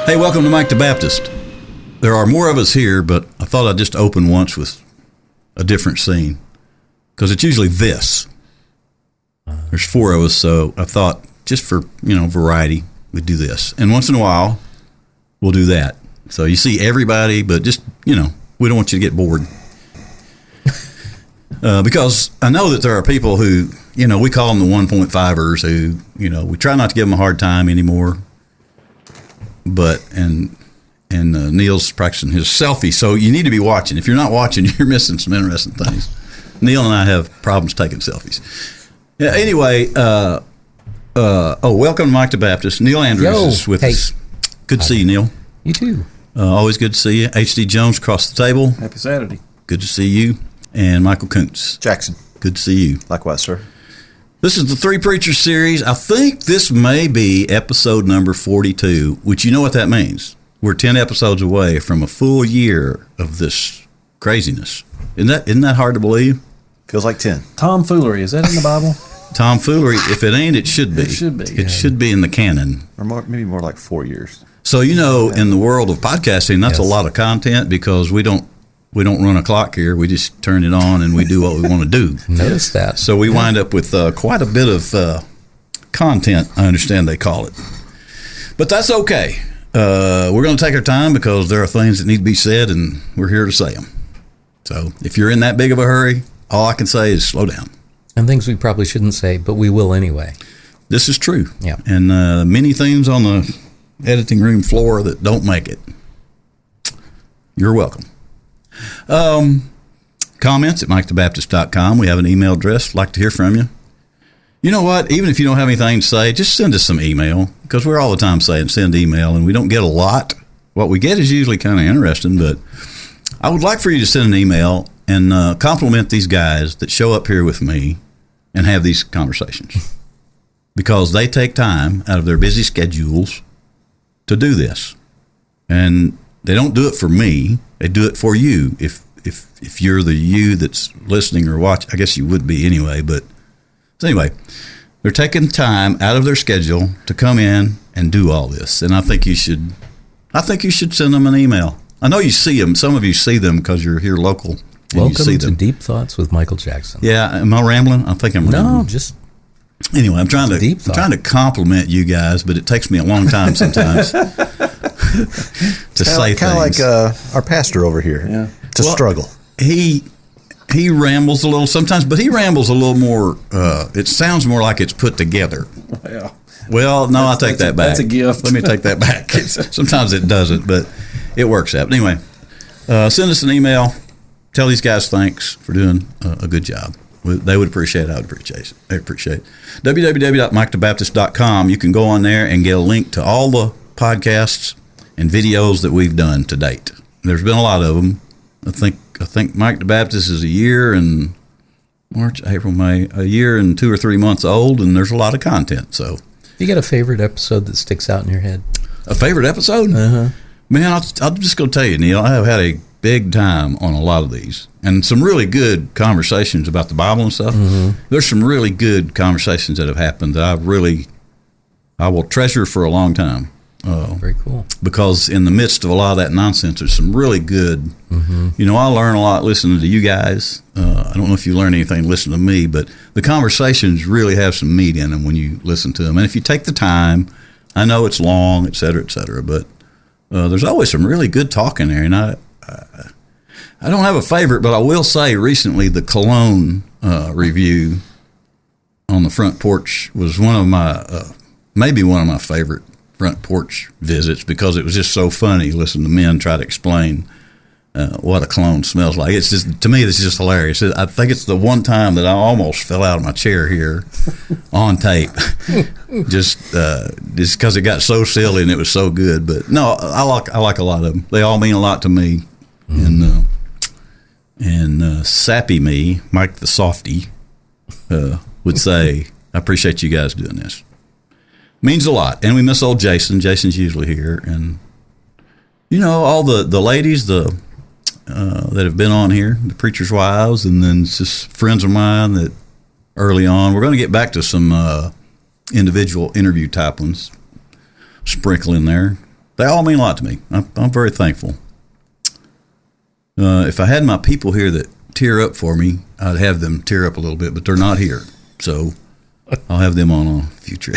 Hey, welcome to Mike the Baptist. There are more of us here, but I thought I'd just open once with a different scene, because it's usually this. There's 4 of us, so I thought just for, variety, we'd do this. And once in a while, we'll do that. So you see everybody, but just, we don't want you to get bored. Because I know that there are people who, we call them the 1.5ers who, we try not to give them a hard time anymore. But, and Neil's practicing his selfie, so you need to be watching. If you're not watching, you're missing some interesting things. Neil and I have problems taking selfies. Yeah, anyway, welcome to Mike the Baptist. Neil Andrews is with us. Good to see you, Neil. You too. Always good to see you. H.D. Jones across the table. Happy Saturday. Good to see you. And Michael Koontz. Jackson. Good to see you. Likewise, sir. This is the Three Preachers series. I think this may be episode number 42, which you know what that means. We're 10 episodes away from a full year of this craziness. Isn't that hard to believe? Feels like 10. Tomfoolery, is that in the Bible? Tomfoolery, if it ain't, it should be. It should be. It should be in the canon. Or maybe more like 4 years. So, in the world of podcasting, that's a lot of content because we don't run a clock here. We just turn it on and we do what we want to do. Notice that. So we wind up with quite a bit of content, I understand they call it. But that's okay. We're going to take our time because there are things that need to be said, and we're here to say them. So if you're in that big of a hurry, all I can say is slow down. And things we probably shouldn't say, but we will anyway. This is true. Yeah. And many things on the editing room floor that don't make it. You're welcome. Comments at MikeTheBaptist.com. We have an email address. Like to hear from you. You know what? Even if you don't have anything to say, just send us some email, because we're all the time saying send email, and we don't get a lot. What we get is usually kind of interesting, but I would like for you to send an email and compliment these guys that show up here with me and have these conversations, because they take time out of their busy schedules to do this. And they don't do it for me. They do it for you. If you're the you that's listening or watching, I guess you would be anyway. But so anyway, they're taking time out of their schedule to come in and do all this. And I think you should send them an email. I know you see them. Some of you see them because you're here local. Welcome to Deep Thoughts with Michael Jackson. Yeah, am I rambling? I think I'm rambling. No, just anyway. I'm trying to compliment you guys, but it takes me a long time sometimes. To say things. Kind of like our pastor over here. To struggle. He rambles a little sometimes, but he rambles a little more. It sounds more like it's put together. Well, no, I'll take that back. That's a gift. Let me take that back. Sometimes it doesn't, but it works out. Anyway, send us an email. Tell these guys thanks for doing a good job. They would appreciate it. I would appreciate it. www.MikeTheBaptist.com. You can go on there and get a link to all the podcasts and videos that we've done to date. There's been a lot of them. I think Mike the Baptist is a year and March, April, May, a year and 2 or 3 months old, and there's a lot of content. So, you got a favorite episode that sticks out in your head? A favorite episode? Uh-huh. Man, I'm just going to tell you, Neil, I have had a big time on a lot of these, and some really good conversations about the Bible and stuff. Mm-hmm. There's some really good conversations that have happened that I will treasure for a long time. Very cool. Because in the midst of a lot of that nonsense, there's some really good, I learn a lot listening to you guys. I don't know if you learn anything listening to me, but the conversations really have some meat in them when you listen to them. And if you take the time, I know it's long, et cetera, but there's always some really good talk in there. And I don't have a favorite, but I will say recently the cologne review on the front porch was one of my, maybe one of my favorite front porch visits, because it was just so funny listening to men try to explain what a cologne smells like. It's just, to me, this is just hilarious. I think it's the one time that I almost fell out of my chair here on tape, just because it got so silly and it was so good. But no, I like a lot of them. They all mean a lot to me. And Sappy me, Mike the Softy, would say, I appreciate you guys doing this. Means a lot. And we miss old Jason. Jason's usually here. And, all the ladies that have been on here, the preachers' wives, and then just friends of mine that early on. We're going to get back to some individual interview type ones. sprinkle in there. They all mean a lot to me. I'm very thankful. If I had my people here that tear up for me, I'd have them tear up a little bit, but they're not here. So I'll have them on a future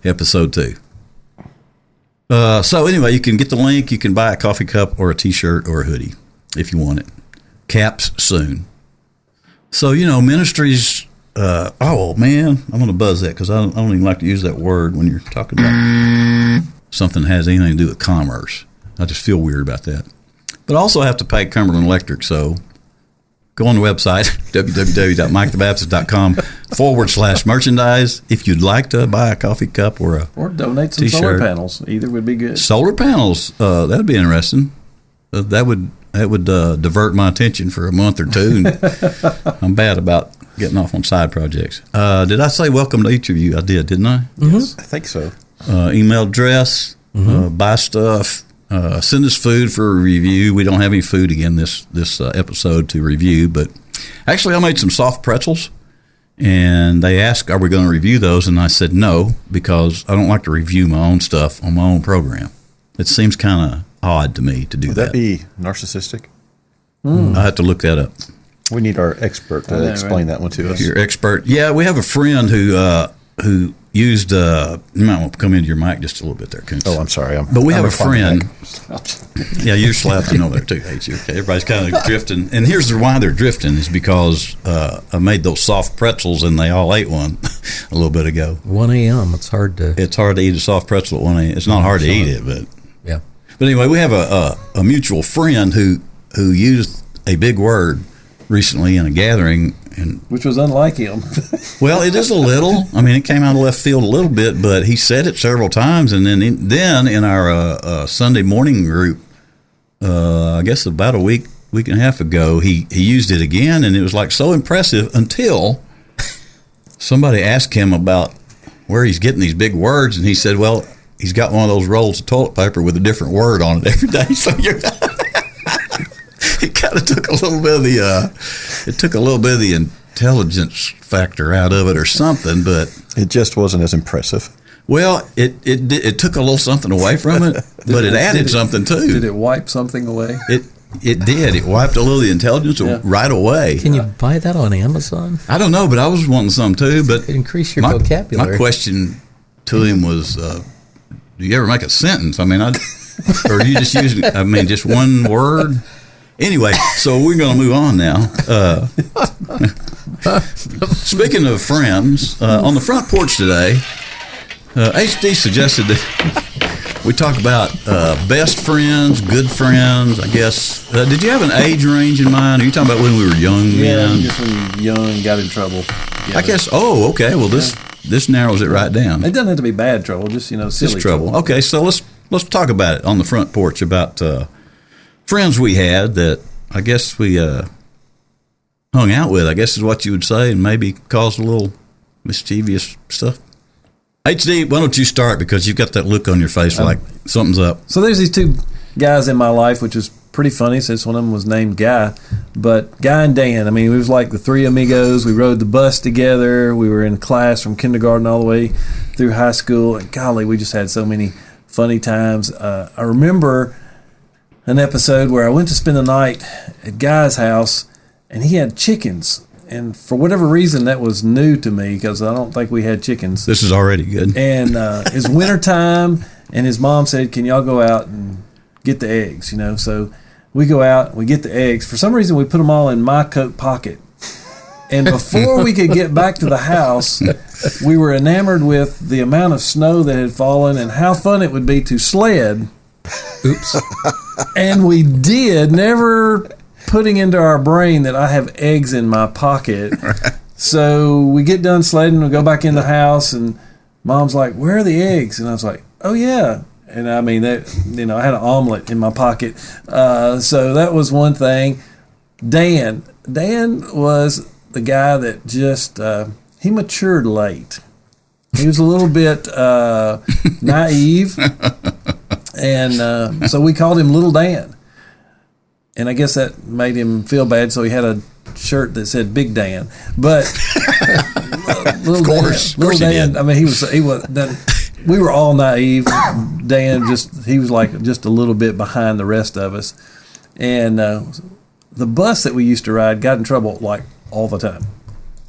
episode too. So anyway, you can get the link. You can buy a coffee cup or a T-shirt or a hoodie if you want it. Caps soon. So, ministries, oh, man, I'm going to buzz that because I don't even like to use that word when you're talking about something that has anything to do with commerce. I just feel weird about that. But I also have to pay Cumberland Electric, so go on the website, www.mikethebaptist.com/merchandise. If you'd like to buy a coffee cup or donate some T-shirt. solar panels. Either would be good. Solar panels, that'd be interesting. That would divert my attention for a month or two. And I'm bad about getting off on side projects. Did I say welcome to each of you? I did, didn't I? Mm-hmm. Yes, I think so. Email address, buy stuff, send us food for a review. We don't have any food again this episode to review, but actually I made some soft pretzels, and they asked, are we going to review those? And I said no, because I don't like to review my own stuff on my own program. It seems kind of odd to me to do Would that be narcissistic? I have to look that up. We need our expert to explain that one to us. Your expert. Yeah, we have a friend who used, you might want to come into your mic just a little bit there, Koontz. Oh, I'm sorry. But we have a friend. Yeah, you're slapping over there too, ain't you? Okay, everybody's kind of drifting. And here's why they're drifting is because I made those soft pretzels and they all ate one a little bit ago. 1 a.m. It's hard to eat a soft pretzel at 1 a.m. It's not hard to eat it, but yeah. But anyway, we have a mutual friend who used a big word recently in a gathering, and which was unlike him. Well, it is a little. I mean, it came out of left field a little bit, but he said it several times, and then in our Sunday morning group, I guess about a week and a half ago, he used it again, and it was like so impressive until somebody asked him about where he's getting these big words, and he said, well, he's got one of those rolls of toilet paper with a different word on it every day. So it kind of took a little bit of the intelligence factor out of it or something, but it just wasn't as impressive. Well, it took a little something away from it, but it added something too. Did it wipe something away? It did. It wiped a little of the intelligence right away. Can you buy that on Amazon? I don't know, but I was wanting some too. But it increase your vocabulary. My question to him was, do you ever make a sentence? I mean, or you just use, just one word? Anyway, so we're going to move on now. Speaking of friends, on the front porch today, HD suggested that we talk about best friends, good friends, I guess. Did you have an age range in mind? Are you talking about when we were young men? Yeah, just when you were young, got in trouble. Yeah. I guess, okay. Well, this narrows it right down. It doesn't have to be bad trouble, just, silly just trouble. Okay, so let's talk about it on the front porch about friends we had that I guess we hung out with, I guess is what you would say, and maybe caused a little mischievous stuff. HD, why don't you start, because you've got that look on your face like something's up. So there's these two guys in my life, which is pretty funny since one of them was named Guy. But Guy and Dan, it was like the three amigos. We rode the bus together. We were in class from kindergarten all the way through high school. And golly, we just had so many funny times. I remember an episode where I went to spend the night at Guy's house, and he had chickens. And for whatever reason, that was new to me because I don't think we had chickens. This is already good. And it's wintertime, and his mom said, can y'all go out and get the eggs, So we go out, we get the eggs. For some reason, we put them all in my coat pocket. And before we could get back to the house, we were enamored with the amount of snow that had fallen and how fun it would be to sled. Oops. And we did, never putting into our brain that I have eggs in my pocket. So we get done sledding, we go back in the house, and Mom's like, where are the eggs? And I was like, oh yeah. And I had an omelet in my pocket. So that was one thing. Dan was the guy that just, he matured late. He was a little bit naive. And so we called him Little Dan. And I guess that made him feel bad, so he had a shirt that said Big Dan. But little of course Dan, he did. he was we were all naive. Dan he was like just a little bit behind the rest of us. And the bus that we used to ride got in trouble like all the time.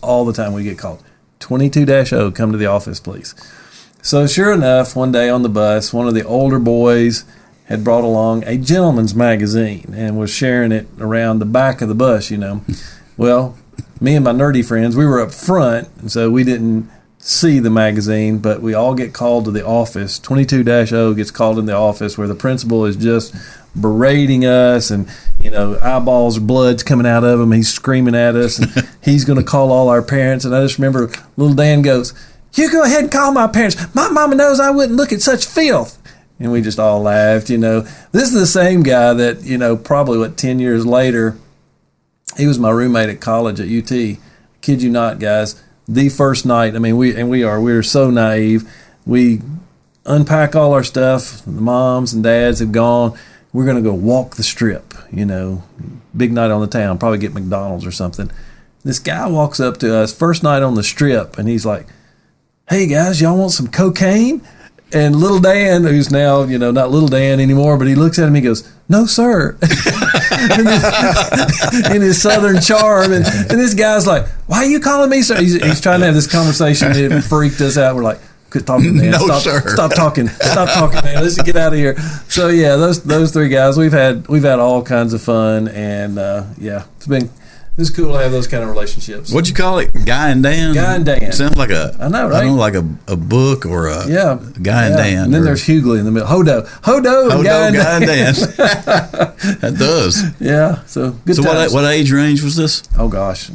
All the time we get called. 22-0, come to the office, please. So sure enough, one day on the bus, one of the older boys had brought along a gentleman's magazine and was sharing it around the back of the bus, Well, me and my nerdy friends, we were up front, and so we didn't see the magazine, but we all get called to the office. 22-0 gets called in the office where the principal is just berating us, and eyeballs, blood's coming out of him. He's screaming at us, and he's going to call all our parents. And I just remember little Dan goes, "You go ahead and call my parents. My mama knows I wouldn't look at such filth." And we just all laughed. This is the same guy that probably 10 years later, he was my roommate at college at UT. Kid you not, guys. The first night, we're so naive. We unpack all our stuff. The moms and dads have gone. We're going to go walk the strip, big night on the town, probably get McDonald's or something. This guy walks up to us, first night on the strip, and he's like, "Hey guys, y'all want some cocaine?" And little Dan, who's now, not little Dan anymore, but he looks at him, he goes, "No, sir." in his southern charm. And this guy's like, "Why are you calling me sir?" He's trying to have this conversation. It freaked us out. We're like, "Quit talking, man. No, stop, sir. Stop talking, man. Let's get out of here." So yeah, those three guys, we've had all kinds of fun, and it's cool to have those kind of relationships. What'd you call it? Guy and Dan? Guy and Dan. Sounds like I know, right? like a book or a Guy and Dan. And then there's Hughley in the middle. Hodo, and Guy and Dan. That does. Yeah. So good times. What age range was this? Oh gosh,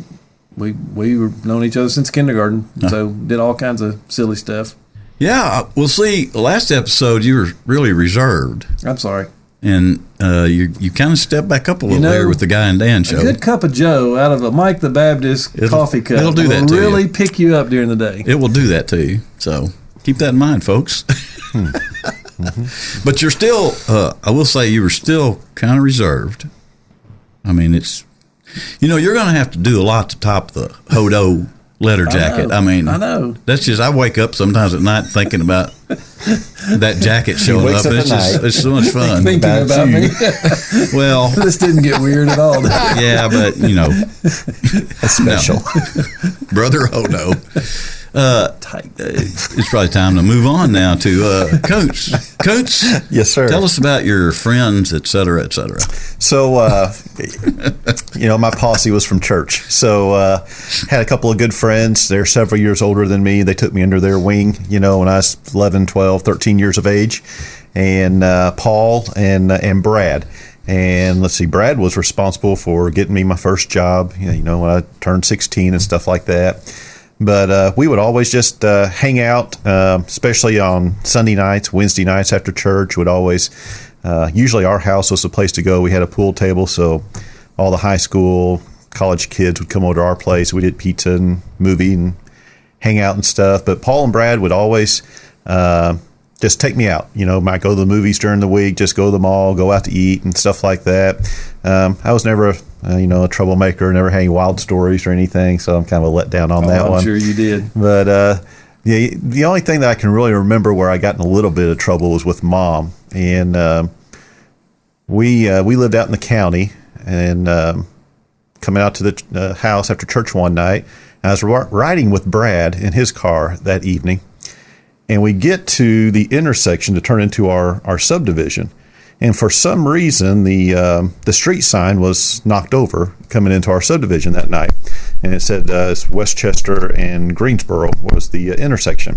we were known each other since kindergarten, so did all kinds of silly stuff. Yeah. Well, see, last episode you were really reserved. I'm sorry. And you kind of stepped back up a little there with the Guy and Dan show. A good cup of Joe out of a Mike the Baptist coffee cup. It'll do that to really you. Pick you up during the day. It will do that to you. So keep that in mind, folks. But you're still, I will say you were still kind of reserved. It's, you're going to have to do a lot to top the Hodo letter jacket. I know. That's just, I wake up sometimes at night thinking about that jacket showing up. And it's so much fun. Thinking about me. Well, this didn't get weird at all. Yeah, but That's special. No. Brother Hodo. It's probably time to move on now to Koontz. Koontz? Yes, sir. Tell us about your friends, et cetera, et cetera. So, my posse was from church. So, had a couple of good friends. They're several years older than me. They took me under their wing, when I was 11, 12, 13 years of age. And Paul and Brad. And let's see, Brad was responsible for getting me my first job, when I turned 16 and stuff like that. But we would always just hang out, especially on Sunday nights, Wednesday nights after church. Would always, usually our house was the place to go. We had a pool table, so all the high school, college kids would come over to our place. We did pizza and movie and hang out and stuff. But Paul and Brad would always just take me out. Might go to the movies during the week, just go to the mall, go out to eat and stuff like that. I was never a troublemaker, never had any wild stories or anything, so I'm kind of a letdown on that one. I'm sure you did. But the only thing that I can really remember where I got in a little bit of trouble was with Mom. And we lived out in the county, and coming out to the house after church one night, I was riding with Brad in his car that evening, and we get to the intersection to turn into our subdivision. And for some reason, the street sign was knocked over coming into our subdivision that night. And it said Westchester and Greensboro was the intersection.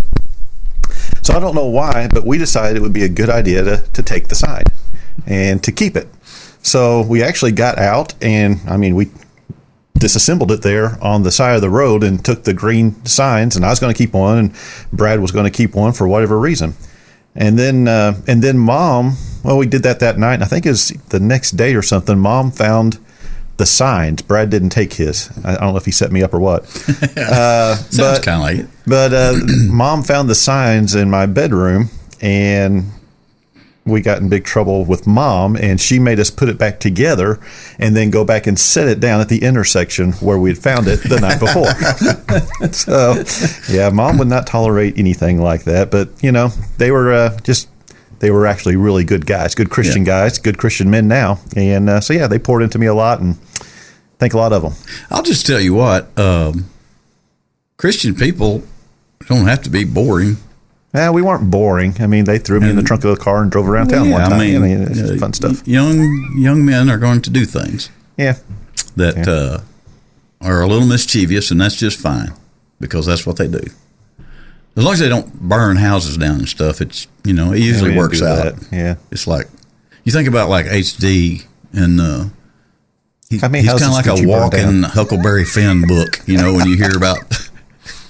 So I don't know why, but we decided it would be a good idea to take the sign and to keep it. So we actually got out, and we disassembled it there on the side of the road and took the green signs, and I was going to keep one, and Brad was going to keep one for whatever reason. And then Mom, we did that night, and I think it was the next day or something, Mom found the signs. Brad didn't take his. I don't know if he set me up or what. Sounds kind of like it. But Mom found the signs in my bedroom, and we got in big trouble with Mom, and she made us put it back together and then go back and set it down at the intersection where we had found it the night before. So, yeah, Mom would not tolerate anything like that. But, they were they were actually really good guys, good Christian guys, good Christian men now. And so, yeah, they poured into me a lot, and think a lot of them. I'll just tell you what, Christian people don't have to be boring. We weren't boring. I mean, they threw me in the trunk of the car and drove around town one time. It's just fun stuff. Young men are going to do things that are a little mischievous, and that's just fine because that's what they do. As long as they don't burn houses down and stuff, it's it usually works out. Yeah, it's like you think about like HD, and he's kind of like a walking Huckleberry Finn book. When you hear about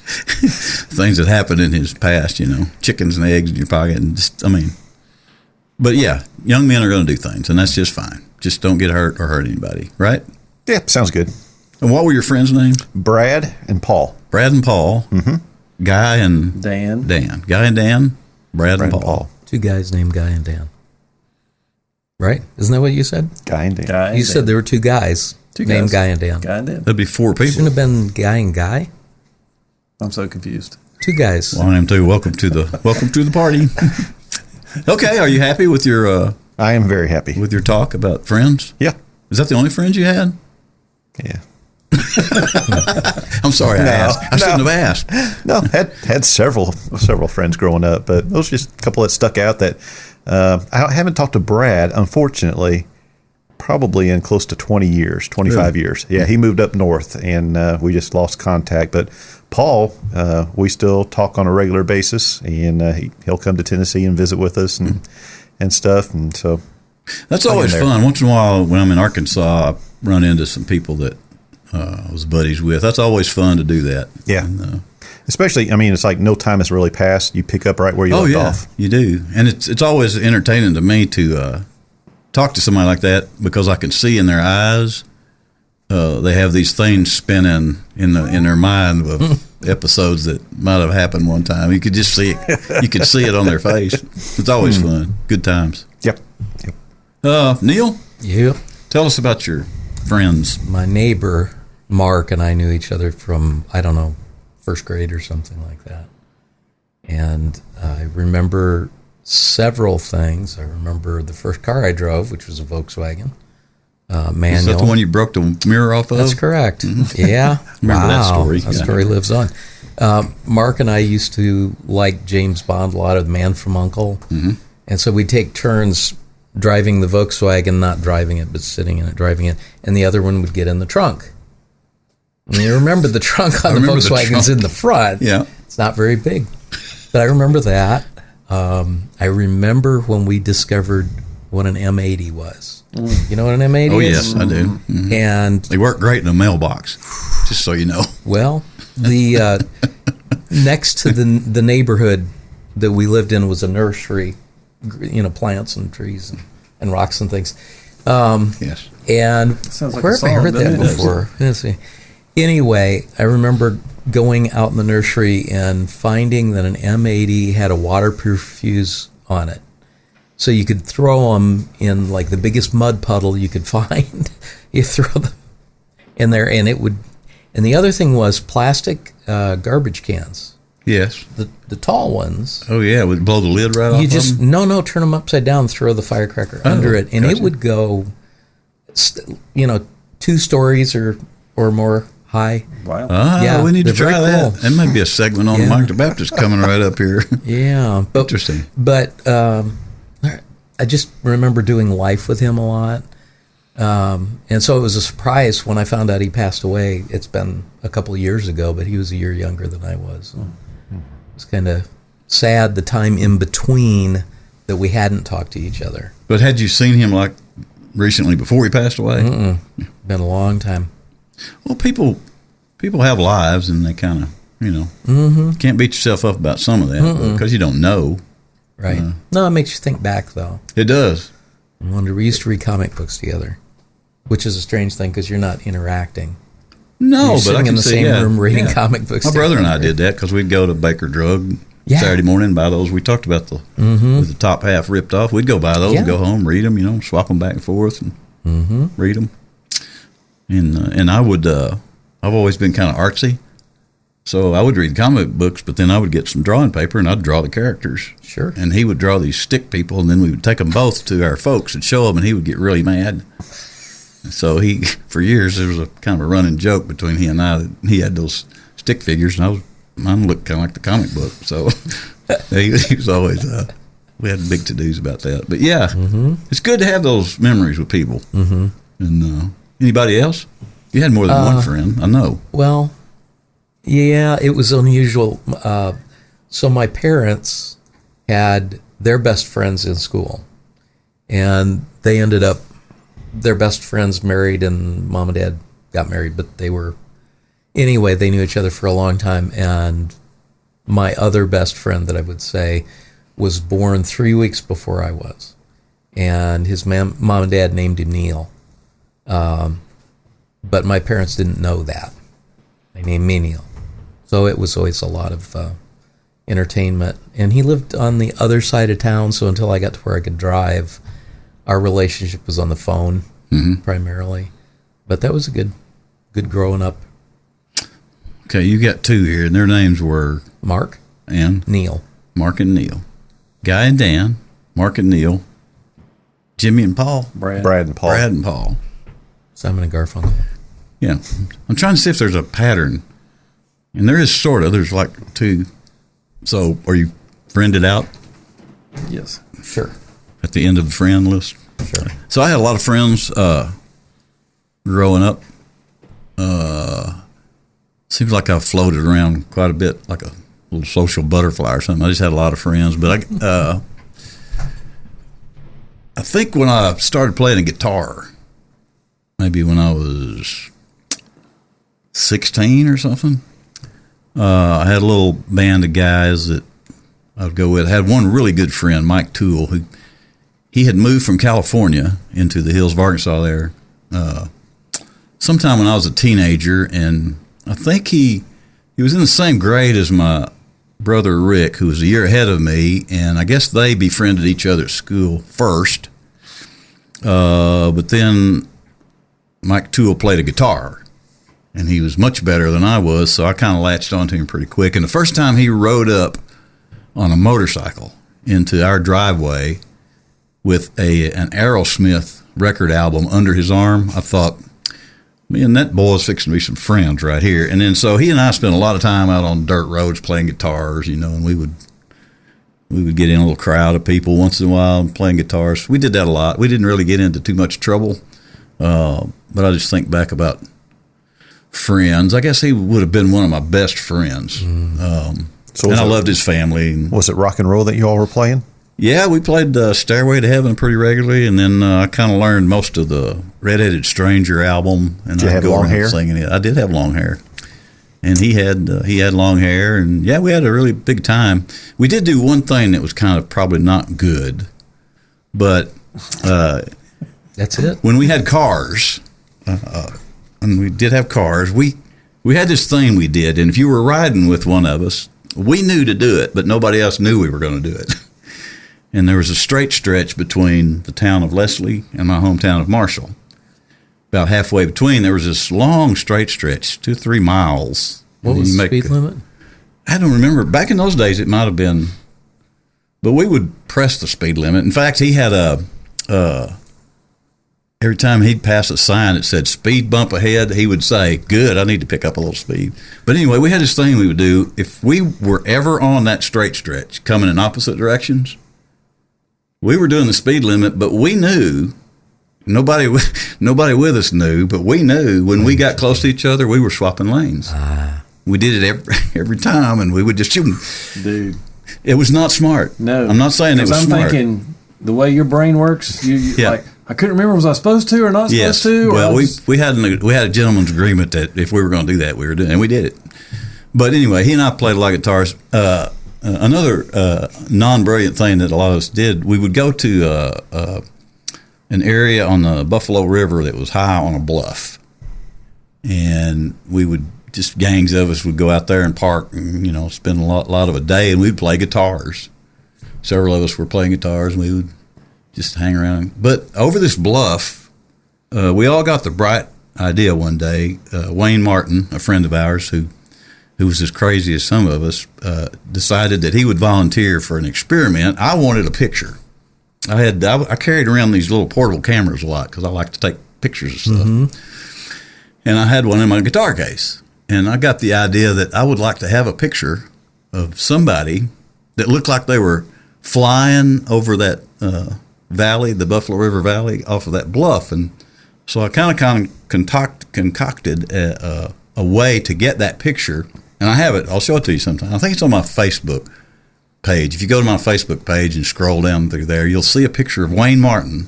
things that happened in his past, chickens and eggs in your pocket, and but yeah, young men are going to do things, and that's just fine. Just don't get hurt or hurt anybody, right? Yeah, sounds good. And what were your friends' names? Brad and Paul. Brad and Paul. Mm-hmm. Guy and Dan. Guy and Dan. Brad and Paul. Two guys named Guy and Dan. Right? Isn't that what you said? Guy and Dan. You said there were two guys named Guy and Dan. Guy and Dan. That'd be four people. Shouldn't have been Guy and Guy. I'm so confused. Two guys. Well, I am too. Welcome to the party. Okay, are you happy with your? I am very happy with your talk about friends. Yeah. Is that the only friends you had? Yeah. I'm sorry I asked. I shouldn't have asked. No, had several friends growing up, but those are just a couple that stuck out that I haven't talked to Brad, unfortunately, probably in close to 20 years, 25 years. Yeah, he moved up north, and we just lost contact. But Paul, we still talk on a regular basis, and he'll come to Tennessee and visit with us and stuff. And so that's always fun. Once in a while, when I'm in Arkansas, I run into some people that I was buddies with. That's always fun to do that. Yeah. And, especially, it's like no time has really passed. You pick up right where you left off. You do. And it's always entertaining to me to talk to somebody like that because I can see in their eyes they have these things spinning in their mind of episodes that might have happened one time. You could just see it. You could see it on their face. It's always fun. Good times. Yep. Neil? Yeah. Tell us about your friends. My neighbor, Mark, and I knew each other from, first grade or something like that. And I remember several things. I remember the first car I drove, which was a Volkswagen manual. Is that the one you broke the mirror off of? That's correct. Yeah. Remember that story. That story lives on. Mark and I used to like James Bond a lot, of The Man from U.N.C.L.E. Mm-hmm. And so we'd take turns driving the Volkswagen, not driving it, but sitting in it, driving it, and the other one would get in the trunk. And you remember the trunk on the Volkswagen's in the front. Yeah. It's not very big. But I remember that. I remember when we discovered what an M80 was. You know what an M80 is? Oh, yes, I do. Mm-hmm. And they work great in a mailbox, just so you know. Well, the next to the neighborhood that we lived in was a nursery, plants and trees and rocks and things. Yes. And sounds like where have I heard that before? Let's see. Anyway, I remember going out in the nursery and finding that an M80 had a waterproof fuse on it. So you could throw them in like the biggest mud puddle you could find. You throw them in there and it would. And the other thing was plastic garbage cans. Yes. The tall ones. Oh, yeah. Would blow the lid right off You just, them? No, turn them upside down, throw the firecracker under it, and it would go, 2 stories or more high. Wow. Yeah, we need to try that. Cool. That might be a segment on Mike the Baptist coming right up here. Yeah. Interesting. But I just remember doing life with him a lot. And so it was a surprise when I found out he passed away. It's been a couple of years ago, but he was a year younger than I was. It's kind of sad the time in between that we hadn't talked to each other. But had you seen him like recently before he passed away? Been a long time. Well, people have lives, and they kind of, can't beat yourself up about some of that because you don't know. Right. No, it makes you think back, though. It does. I wonder, we used to read comic books together, which is a strange thing because you're not interacting. No, you're but sitting I can in the see, same room reading comic books. My brother and I did that because we'd go to Baker Drug Yeah. Saturday morning, buy those. We talked about the with the top half ripped off. We'd go buy those and go home, read them, swap them back and forth and read them. And I would, I've always been kind of artsy. So I would read comic books, but then I would get some drawing paper and I'd draw the characters. Sure. And he would draw these stick people, and then we would take them both to our folks and show them, and he would get really mad. So for years, there was a kind of a running joke between he and I that he had those stick figures, and mine looked kind of like the comic book. So he was always, we had big to-dos about that. But yeah, it's good to have those memories with people. And anybody else? You had more than one friend, I know. Well, yeah, it was unusual. So my parents had their best friends in school, and they ended up, their best friends married, and mom and dad got married, but they knew each other for a long time. And my other best friend that I would say was born 3 weeks before I was, and his mom and dad named him Neil. But my parents didn't know that. They named me Neil. So it was always a lot of entertainment. And he lived on the other side of town, so until I got to where I could drive, our relationship was on the phone primarily. But that was a good growing up. Okay, you got two here, and their names were? Mark and? Neil. Mark and Neil. Guy and Dan, Mark and Neil, Jimmy and Paul. Brad and Paul. Brad and Paul. Simon and Garfunkel. Yeah. I'm trying to see if there's a pattern. And there is sort of. There's like two. So are you friended out? Yes. Sure. At the end of the friend list? Sure. So I had a lot of friends growing up. Seems like I floated around quite a bit, like a little social butterfly or something. I just had a lot of friends. But I think when I started playing the guitar, maybe when I was 16 or something, I had a little band of guys that I would go with. I had one really good friend, Mike Toole, who he had moved from California into the hills of Arkansas there sometime when I was a teenager, and I think he was in the same grade as my brother Rick, who was a year ahead of me, and I guess they befriended each other at school first. But then Mike Toole played a guitar, and he was much better than I was, so I kind of latched onto him pretty quick. And the first time he rode up on a motorcycle into our driveway with an Aerosmith record album under his arm, I thought, man, that boy's fixing to be some friends right here. And then so he and I spent a lot of time out on dirt roads playing guitars, and we would get in a little crowd of people once in a while playing guitars. We did that a lot. We didn't really get into too much trouble, but I just think back about friends. I guess he would have been one of my best friends. And I loved his family. Was it rock and roll that you all were playing? Yeah, we played Stairway to Heaven pretty regularly, and then I kind of learned most of the Red-Headed Stranger album. And did you have long hair? Singing it. I did have long hair, and he had long hair, and yeah, we had a really big time. We did do one thing that was kind of probably not good, but that's it. When we had cars, and we did have cars, we had this thing we did, and if you were riding with one of us, we knew to do it, but nobody else knew we were going to do it. And there was a straight stretch between the town of Leslie and my hometown of Marshall. About halfway between, there was this long straight stretch, 2-3 miles. What was the speed limit? I don't remember. Back in those days, it might have been, but we would press the speed limit. In fact, he had every time he'd pass a sign that said speed bump ahead, he would say, good, I need to pick up a little speed. But anyway, we had this thing we would do. If we were ever on that straight stretch, coming in opposite directions, we were doing the speed limit, but we knew, nobody with us knew, but we knew when we got close to each other, we were swapping lanes. We did it every time, and we would just shoot. Dude. It was not smart. No. I'm not saying it was smart. I'm thinking the way your brain works, like, I couldn't remember, was I supposed to or not supposed to? Well, we had a gentleman's agreement that if we were going to do that, we were doing it, and we did it. But anyway, he and I played a lot of guitars. Another non-brilliant thing that a lot of us did, we would go to an area on the Buffalo River that was high on a bluff, and we would just gangs of us would go out there and park and, spend a lot of a day, and we'd play guitars. Several of us were playing guitars, and we would just hang around. But over this bluff, we all got the bright idea one day. Wayne Martin, a friend of ours who was as crazy as some of us, decided that he would volunteer for an experiment. I wanted a picture. I carried around these little portable cameras a lot because I like to take pictures of stuff. Mm-hmm. And I had one in my guitar case. And I got the idea that I would like to have a picture of somebody that looked like they were flying over that valley, the Buffalo River Valley, off of that bluff. And so I kind of concocted a way to get that picture. And I have it. I'll show it to you sometime. I think it's on my Facebook page. If you go to my Facebook page and scroll down through there, you'll see a picture of Wayne Martin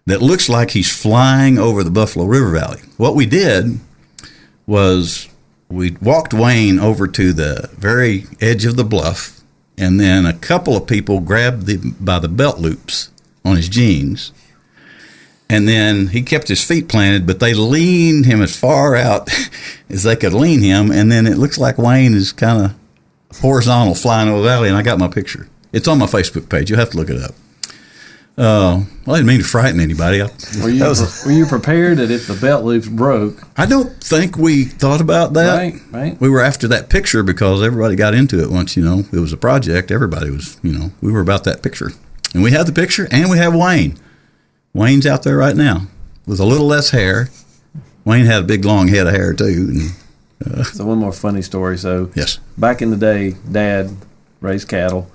that looks like he's flying over the Buffalo River Valley. What we did was we walked Wayne over to the very edge of the bluff, and then a couple of people grabbed by the belt loops on his jeans, and then he kept his feet planted, but they leaned him as far out as they could lean him, and then it looks like Wayne is kind of horizontal flying over the valley, and I got my picture. It's on my Facebook page. You'll have to look it up. Well, I didn't mean to frighten anybody. Were you prepared that if the belt loops broke? I don't think we thought about that. Right. We were after that picture because everybody got into it once, it was a project. Everybody was, we were about that picture. And we have the picture, and we have Wayne. Wayne's out there right now with a little less hair. Wayne had a big, long head of hair, too. And, So one more funny story. So yes, back in the day, Dad raised cattle.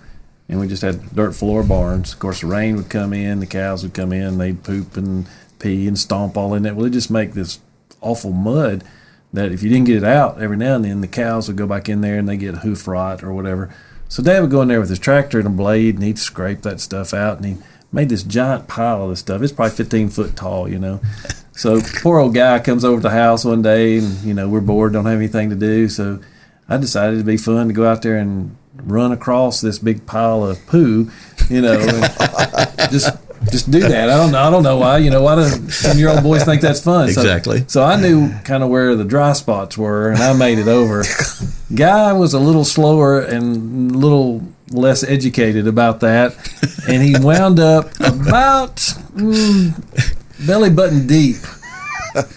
And we just had dirt floor barns. Of course, the rain would come in, the cows would come in, they'd poop and pee and stomp all in it. Well, it'd just make this awful mud that if you didn't get it out every now and then, the cows would go back in there and they get hoof rot or whatever. So Dad would go in there with his tractor and a blade, and he'd scrape that stuff out, and he made this giant pile of this stuff. It's probably 15 foot tall, So poor old guy comes over to the house one day, and, we're bored, don't have anything to do. So I decided it'd be fun to go out there and run across this big pile of poo, and just do that. I don't know why. Why do 10-year-old boys think that's fun? Exactly. So I knew kind of where the dry spots were, and I made it over. Guy was a little slower and a little less educated about that, and he wound up about belly button deep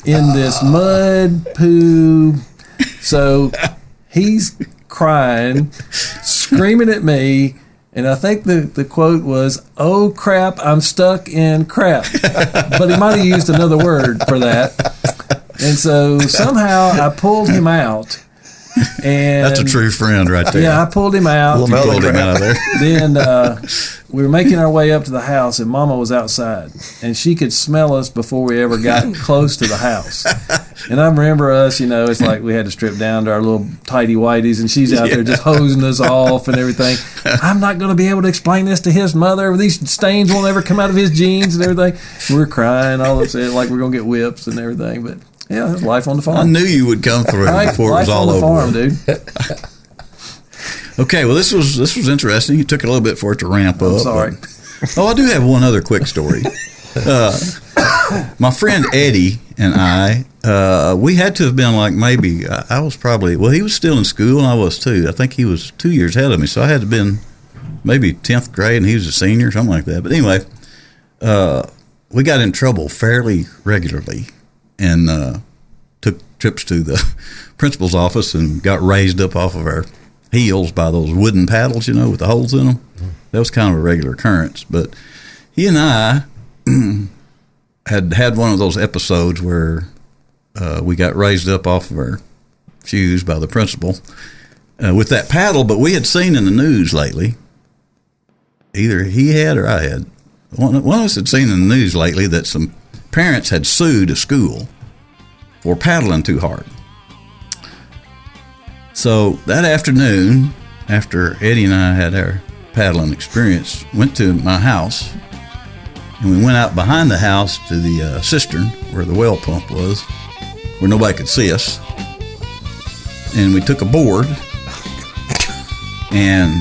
in this mud poo. So he's crying, screaming at me, and I think the quote was, "Oh crap, I'm stuck in crap." But he might have used another word for that. And so somehow I pulled him out. And that's a true friend right there. Yeah, I pulled him out. You pulled him out of there. Then we were making our way up to the house, and Mama was outside, and she could smell us before we ever got close to the house. And I remember us, it's like we had to strip down to our little tighty whities, and she's out there just hosing us off and everything. I'm not going to be able to explain this to his mother. These stains won't ever come out of his jeans and everything. We're crying, all upset, like we're going to get whips and everything, but. Yeah, it's life on the farm. I knew you would come through before it was all over. Life on the farm, dude. Okay, well, this was interesting. It took a little bit for it to ramp up. I'm sorry. I do have one other quick story. My friend Eddie and I, we had to have been like maybe, I was probably, he was still in school and I was too. I think he was 2 years ahead of me, so I had to have been maybe 10th grade and he was a senior, something like that. But anyway, we got in trouble fairly regularly. And took trips to the principal's office and got raised up off of our heels by those wooden paddles, with the holes in them. Mm-hmm. That was kind of a regular occurrence. But he and I had one of those episodes where we got raised up off of our shoes by the principal with that paddle. But we had seen in the news lately, either he had or I had, one of us had seen in the news lately that some parents had sued a school for paddling too hard. So that afternoon, after Eddie and I had our paddling experience, went to my house, and we went out behind the house to the cistern where the well pump was, where nobody could see us. And we took a board, and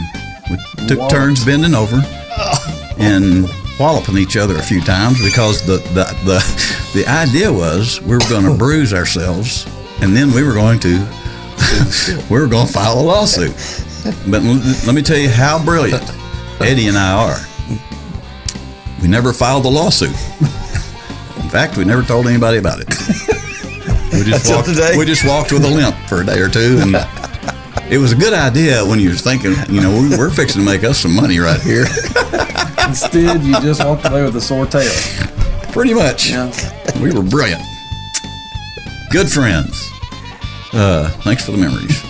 we took turns bending over, and walloping each other a few times because the idea was we were going to bruise ourselves And then we were going to file a lawsuit. But let me tell you how brilliant Eddie and I are. We never filed the lawsuit. In fact, we never told anybody about it. We just walked with a limp for a day or two, and it was a good idea when you was thinking, we're fixing to make us some money right here. Instead, you just walked away with a sore tail. Pretty much. Yeah. We were brilliant. Good friends. Thanks for the memories.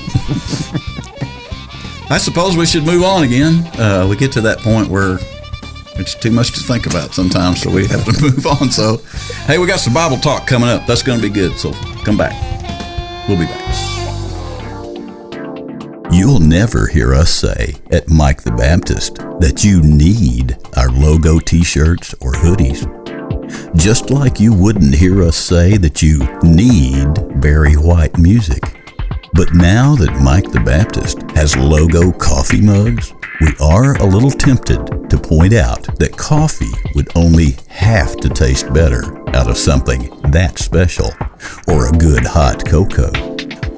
I suppose we should move on again. We get to that point where it's too much to think about sometimes, so we have to move on. So, hey, we got some Bible talk coming up. That's going to be good, so come back. We'll be back. You'll never hear us say at Mike the Baptist that you need our logo t-shirts or hoodies. Just like you wouldn't hear us say that you need Barry White music. But now that Mike the Baptist has logo coffee mugs, we are a little tempted to point out that coffee would only have to taste better out of something that special, or a good hot cocoa,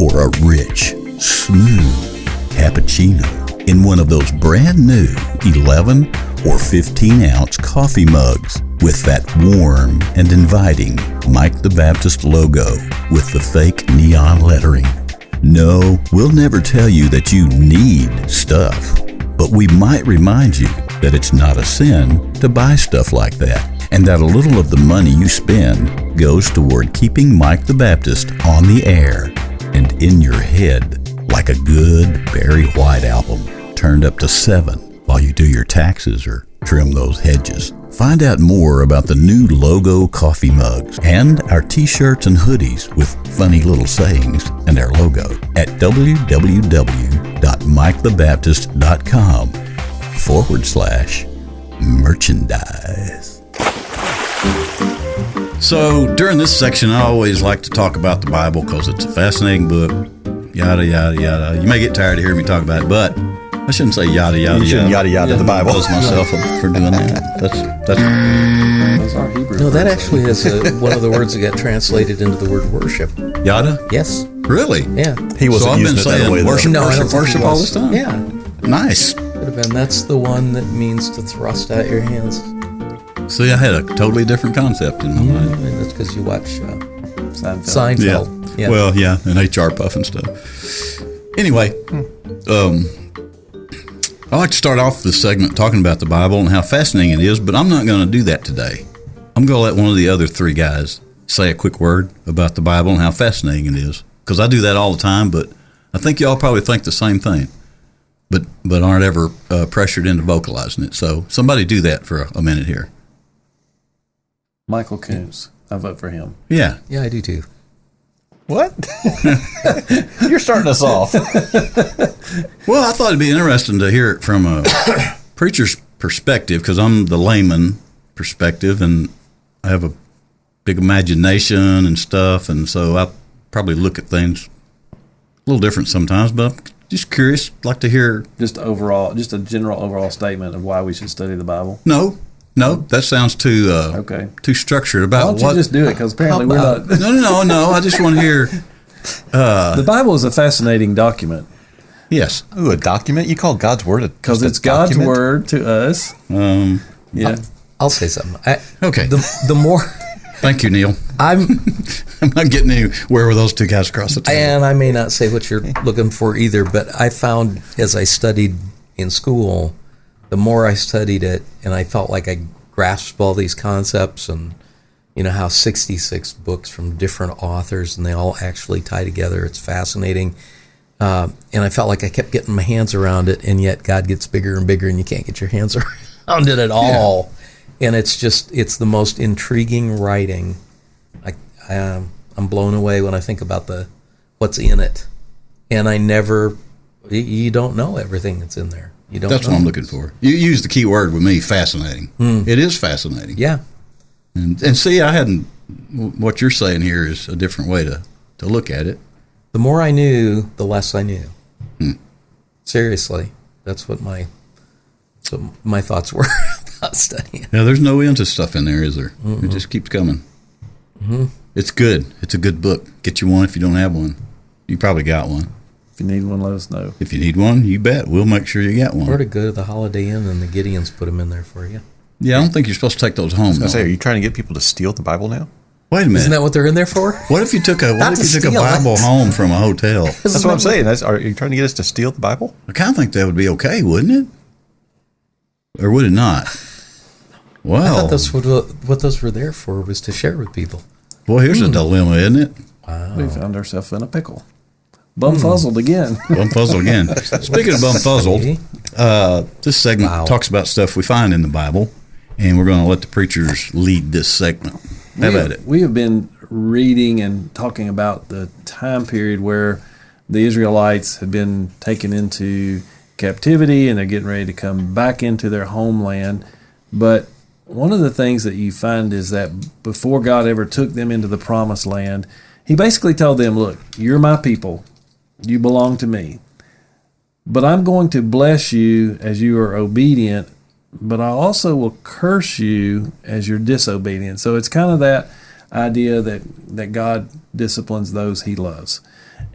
or a rich, smooth cappuccino in one of those brand new 11 or 15 ounce coffee mugs with that warm and inviting Mike the Baptist logo with the fake neon lettering. No, we'll never tell you that you need stuff, but we might remind you that it's not a sin to buy stuff like that, and that a little of the money you spend goes toward keeping Mike the Baptist on the air and in your head like a good Barry White album turned up to 7 while you do your taxes or trim those hedges. Find out more about the new logo coffee mugs and our t-shirts and hoodies with funny little sayings and our logo at www.mikethebaptist.com/merchandise. So during this section, I always like to talk about the Bible because it's a fascinating book. Yada, yada, yada. You may get tired of hearing me talk about it, but I shouldn't say yada, yada, You shouldn't yada, yada the Bible. I close myself up for doing that. That's our Hebrew. No, that actually is one of the words that got translated into the word worship. yada? Yes. Really? Yeah. He wasn't So I've using been it that saying way, though. worship, No, I don't worship, think he worship all was. this time? Yeah. Nice. Could have been. That's the one that means to thrust out your hands. See, I had a totally different concept in my mind. And that's because you watch Seinfeld. Seinfeld. Yeah. Well, yeah, and HR Puff and stuff. Anyway, I like to start off this segment talking about the Bible and how fascinating it is, but I'm not going to do that today. I'm going to let one of the other 3 guys say a quick word about the Bible and how fascinating it is, because I do that all the time, but I think y'all probably think the same thing, but aren't ever pressured into vocalizing it. So somebody do that for a minute here. Michael Koontz. I vote for him. Yeah. Yeah, I do too. What? You're starting us off. Well, I thought it'd be interesting to hear it from a preacher's perspective, because I'm the layman perspective, and I have a big imagination and stuff, and so I probably look at things a little different sometimes, but I'm just curious, like to hear. Just a general overall statement of why we should study the Bible. No, that sounds too Okay. too structured Why about don't you what. just do it? Because apparently we're not. No. I just want to hear. The Bible is a fascinating document Yes. Ooh, a document? You call God's word because just a it's God's document? word to us. Yeah. I'll say something. Okay. The more Thank you, Neil. I'm not getting anywhere with those 2 guys across the table. and I may not say what you're looking for either, but I found as I studied in school, the more I studied it, and I felt like I grasped all these concepts, and how 66 books from different authors, and they all actually tie together. It's fascinating. And I felt like I kept getting my hands around it, and yet God gets bigger and bigger, and you can't get your hands around it at all. And it's the most intriguing writing. I'm blown away when I think about what's in it. And you don't know everything that's in there. You don't. That's know. what I'm looking for. You used the key word with me, fascinating. It is fascinating. Yeah. And see, what you're saying here is a different way to look at it. The more I knew, the less I knew. Seriously, that's what my thoughts were about studying. Yeah, there's no end to stuff in there, is there? It just keeps coming. It's good. It's a good book. Get you one if you don't have one. You probably got one. If you need one, let us know. If you need one, you bet. We'll make sure you get one. Or to go to the Holiday Inn and the Gideons put them in there for you. Yeah, I don't think you're supposed to take those home. I was going to say, are you trying to get people to steal the Bible now? Wait a minute. Isn't that what they're in there for? What if you took a Bible home from a hotel? That's what I'm saying. Are you trying to get us to steal the Bible? I kind of think that would be okay, wouldn't it? Or would it not? Well, I thought that's what those were there for, was to share with people. Well, here's a dilemma, isn't it? Wow. We found ourselves in a pickle. Bumfuzzled again. Bumfuzzled again. Speaking of bumfuzzled, this segment talks about stuff we find in the Bible, and we're going to let the preachers lead this segment. How about it? We have been reading and talking about the time period where the Israelites had been taken into captivity and they're getting ready to come back into their homeland. But one of the things that you find is that before God ever took them into the promised land, he basically told them, look, you're my people. You belong to me. But I'm going to bless you as you are obedient, but I also will curse you as you're disobedient. So it's kind of that idea that God disciplines those he loves.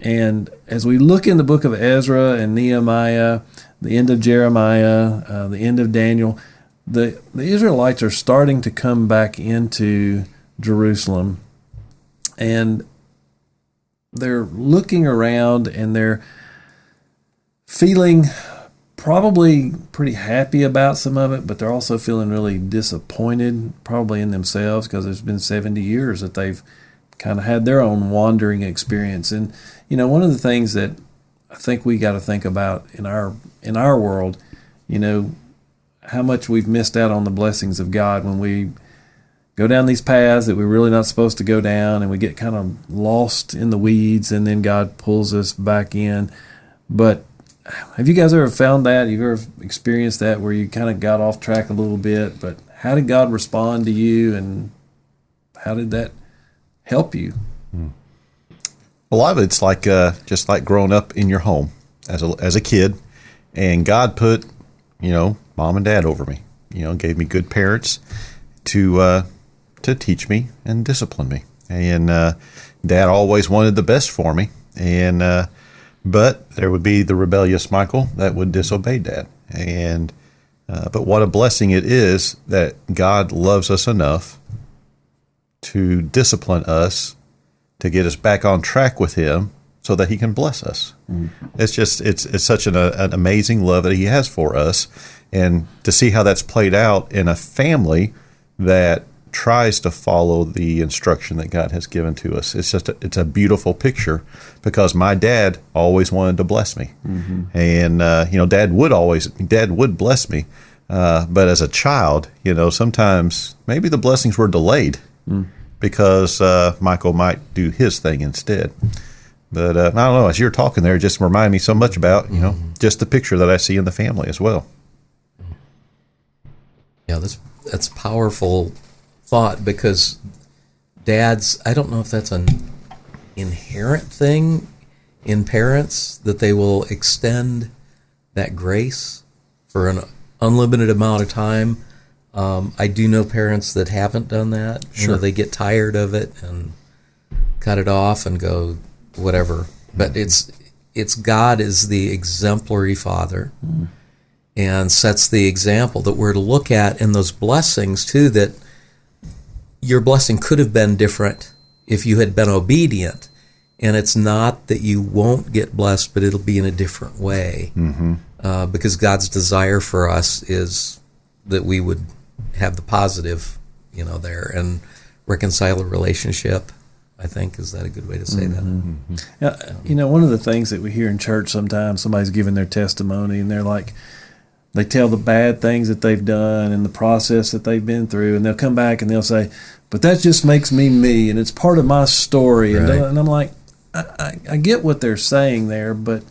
And as we look in the book of Ezra and Nehemiah, the end of Jeremiah, the end of Daniel, the Israelites are starting to come back into Jerusalem, and they're looking around and they're feeling probably pretty happy about some of it, but they're also feeling really disappointed probably in themselves, because it's been 70 years that they've kind of had their own wandering experience. And one of the things that I think we got to think about in our world, how much we've missed out on the blessings of God when we go down these paths that we're really not supposed to go down, and we get kind of lost in the weeds, and then God pulls us back in. But have you guys ever found that? You've ever experienced that where you kind of got off track a little bit, but how did God respond to you, and how did that help you? A lot of it's like just like growing up in your home as a kid, and God put mom and dad over me. Gave me good parents to teach me and discipline me, and Dad always wanted the best for me, and but there would be the rebellious Michael that would disobey Dad, and but what a blessing it is that God loves us enough to discipline us, to get us back on track with Him, so that He can bless us. It's such an amazing love that He has for us, and to see how that's played out in a family that tries to follow the instruction that God has given to us. It's a beautiful picture, because my dad always wanted to bless me, and Dad would bless me, but as a child, sometimes maybe the blessings were delayed because Michael might do his thing instead. But I don't know, as you're talking there, it just reminded me so much about, just the picture that I see in the family as well. Yeah, that's powerful thought, because dads, I don't know if that's an inherent thing in parents, that they will extend that grace for an unlimited amount of time. I do know parents that haven't done that. Sure. They get tired of it and cut it off and go whatever. But it's God is the exemplary father, and sets the example that we're to look at in those blessings too, that your blessing could have been different if you had been obedient. And it's not that you won't get blessed, but it'll be in a different way. Because God's desire for us is that we would have the positive, there, and reconcile a relationship. I think, is that a good way to say that? Yeah, one of the things that we hear in church sometimes, somebody's giving their testimony, and they're like, they tell the bad things that they've done and the process that they've been through, and they'll come back and they'll say, but that just makes me me, and it's part of my story. Right. And I'm like, I get what they're saying there, but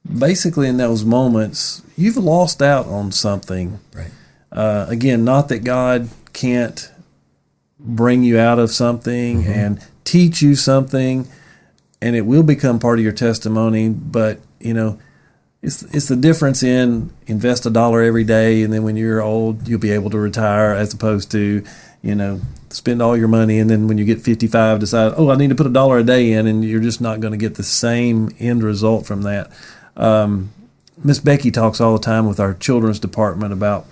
basically in those moments, you've lost out on something. Right. Again, not that God can't bring you out of something and teach you something, and it will become part of your testimony, but, it's the difference in invest $1 every day, and then when you're old, you'll be able to retire, as opposed to, spend all your money, and then when you get 55, decide, I need to put $1 a day in, and you're just not going to get the same end result from that. Miss Becky talks all the time with our children's department about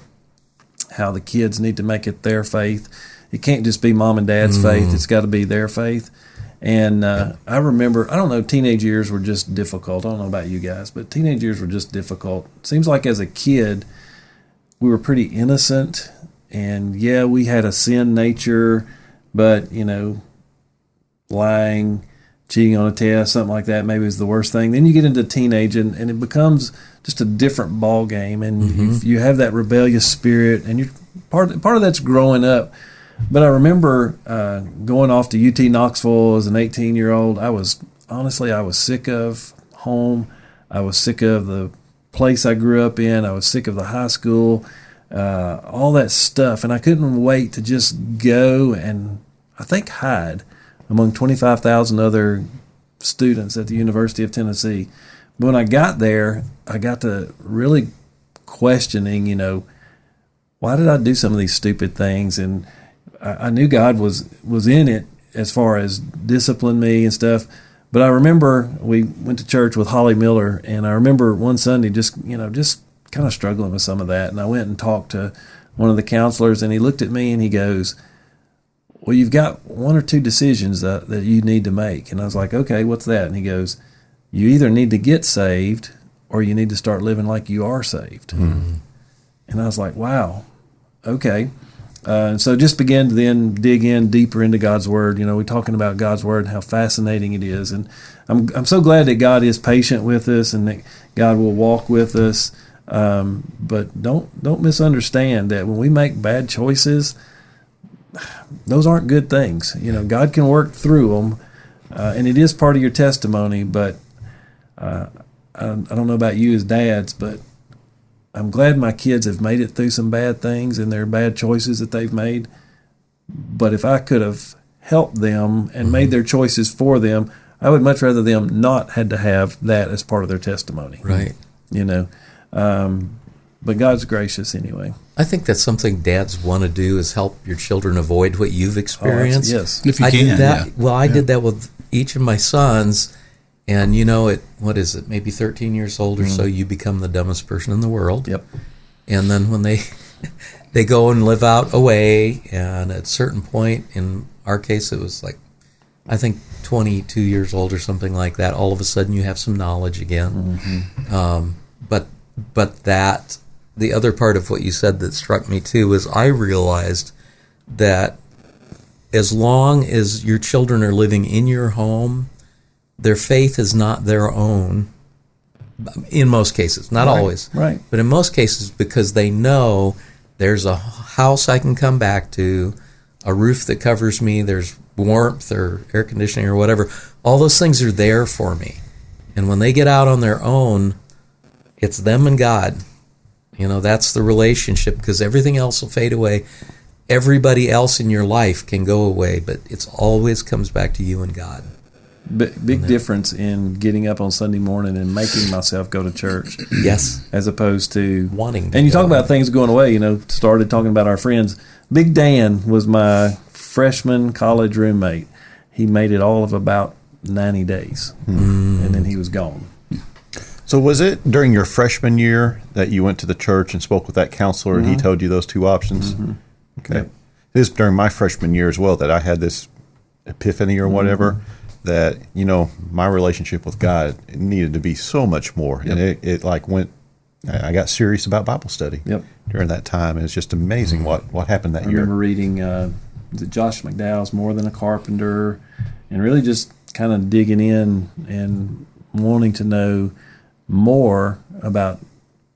how the kids need to make it their faith. It can't just be mom and dad's faith. It's got to be their faith. And I remember, I don't know, teenage years were just difficult. I don't know about you guys, but teenage years were just difficult. It seems like as a kid, we were pretty innocent. And yeah, we had a sin nature, but, lying, cheating on a test, something like that maybe is the worst thing. Then you get into teenage, and it becomes just a different ball game. And you have that rebellious spirit, and part of that's growing up. But I remember going off to UT Knoxville as an 18-year-old. I was sick of home. I was sick of the place I grew up in. I was sick of the high school, all that stuff. And I couldn't wait to just go and, I think, hide among 25,000 other students at the University of Tennessee. But when I got there, I got to really questioning, why did I do some of these stupid things? And I knew God was in it as far as discipline me and stuff. But I remember we went to church with Holly Miller, and I remember one Sunday just kind of struggling with some of that. And I went and talked to one of the counselors, and he looked at me and he goes, well, you've got one or two decisions that you need to make. And I was like, okay, what's that? And he goes, you either need to get saved or you need to start living like you are saved. And I was like, wow, okay. And so just began to then dig in deeper into God's Word. We're talking about God's Word and how fascinating it is. And I'm so glad that God is patient with us and that God will walk with us. But don't misunderstand that when we make bad choices, those aren't good things. God can work through them, and it is part of your testimony. But I don't know about you as dads, but I'm glad my kids have made it through some bad things and their bad choices that they've made. But if I could have helped them and made their choices for them, I would much rather them not had to have that as part of their testimony. Right. But God's gracious anyway. I think that's something dads want to do, is help your children avoid what you've experienced. Yes. If you can. Did that. Yeah. Well, I did that with each of my sons. And what is it, maybe 13 years old or so, you become the dumbest person in the world. Yep. And then when they go and live out away, and at a certain point, in our case, it was like, I think 22 years old or something like that, all of a sudden you have some knowledge again. But that, the other part of what you said that struck me too, was I realized that as long as your children are living in your home, their faith is not their own, in most cases, not always. Right. But in most cases, because they know there's a house I can come back to, a roof that covers me, there's warmth or air conditioning or whatever. All those things are there for me. And when they get out on their own, it's them and God. That's the relationship, because everything else will fade away. Everybody else in your life can go away, but it always comes back to you and God. Big difference in getting up on Sunday morning and making myself go to church. Yes. As opposed to wanting to. And you talk about things going away, started talking about our friends. Big Dan was my freshman college roommate. He made it all of about 90 days, and then he was gone. So was it during your freshman year that you went to the church and spoke with that counselor and he told you those two options? Okay. Yep. It was during my freshman year as well that I had this epiphany or whatever, that, my relationship with God needed to be so much more. Yep. And it like went, I got serious about Bible study during that time. And it's just amazing what happened that year. I remember reading Josh McDowell's More Than a Carpenter, and really just kind of digging in and wanting to know more about,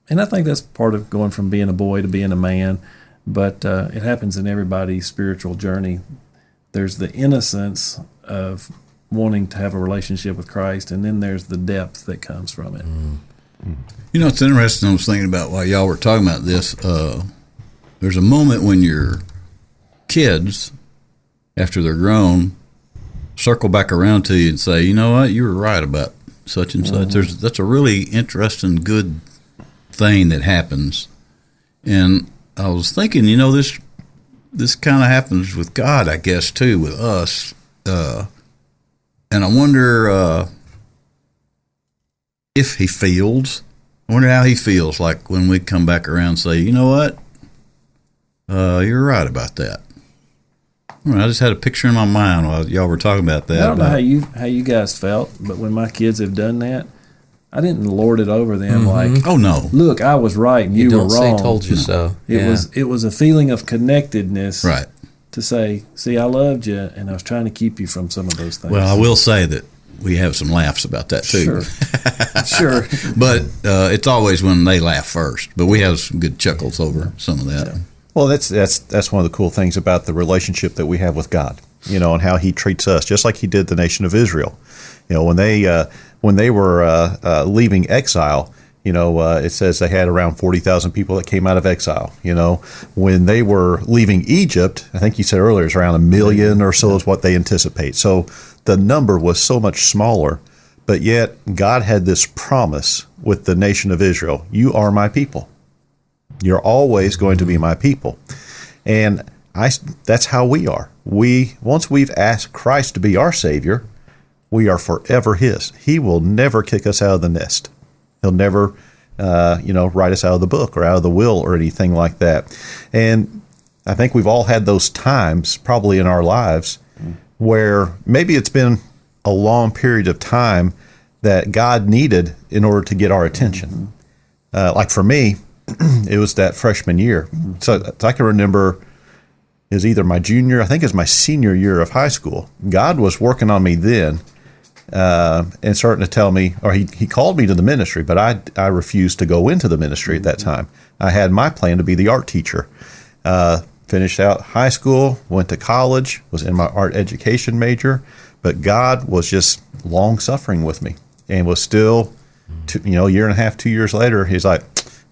and I think that's part of going from being a boy to being a man, but it happens in everybody's spiritual journey. There's the innocence of wanting to have a relationship with Christ, and then there's the depth that comes from it. It's interesting. I was thinking about while y'all were talking about this. There's a moment when your kids, after they're grown, circle back around to you and say, you know what, you were right about such and such. That's a really interesting, good thing that happens. And I was thinking, this kind of happens with God, I guess, too, with us. And I wonder if he feels. I wonder how he feels like when we come back around and say, you know what? You're right about that. I just had a picture in my mind while y'all were talking about that. I don't know how you guys felt, but when my kids have done that, I didn't lord it over them like, oh no, look, I was right and you were don't wrong. say told you so. It was a feeling of connectedness, right? To say, see, I loved you, and I was trying to keep you from some of those things. Well, I will say that we have some laughs about that too. Sure. But it's always when they laugh first. But we have some good chuckles over some of that. Yeah. Well, that's one of the cool things about the relationship that we have with God, and how He treats us, just like He did the nation of Israel. When they were leaving exile, it says they had around 40,000 people that came out of exile. When they were leaving Egypt, I think you said earlier, it's around 1 million or so is what they anticipate. So the number was so much smaller, but yet God had this promise with the nation of Israel: you are my people. You're always going to be my people. And that's how we are. Once we've asked Christ to be our Savior, we are forever His. He will never kick us out of the nest. He'll never, write us out of the book or out of the will or anything like that. And I think we've all had those times probably in our lives where maybe it's been a long period of time that God needed in order to get our attention. Like for me, it was that freshman year. So I can remember it was either my junior, I think it was my senior year of high school. God was working on me then and starting to tell me, or he called me to the ministry, but I refused to go into the ministry at that time. I had my plan to be the art teacher. Finished out high school, went to college, was in my art education major, but God was just long suffering with me and was still, a year and a half, 2 years later, He's like,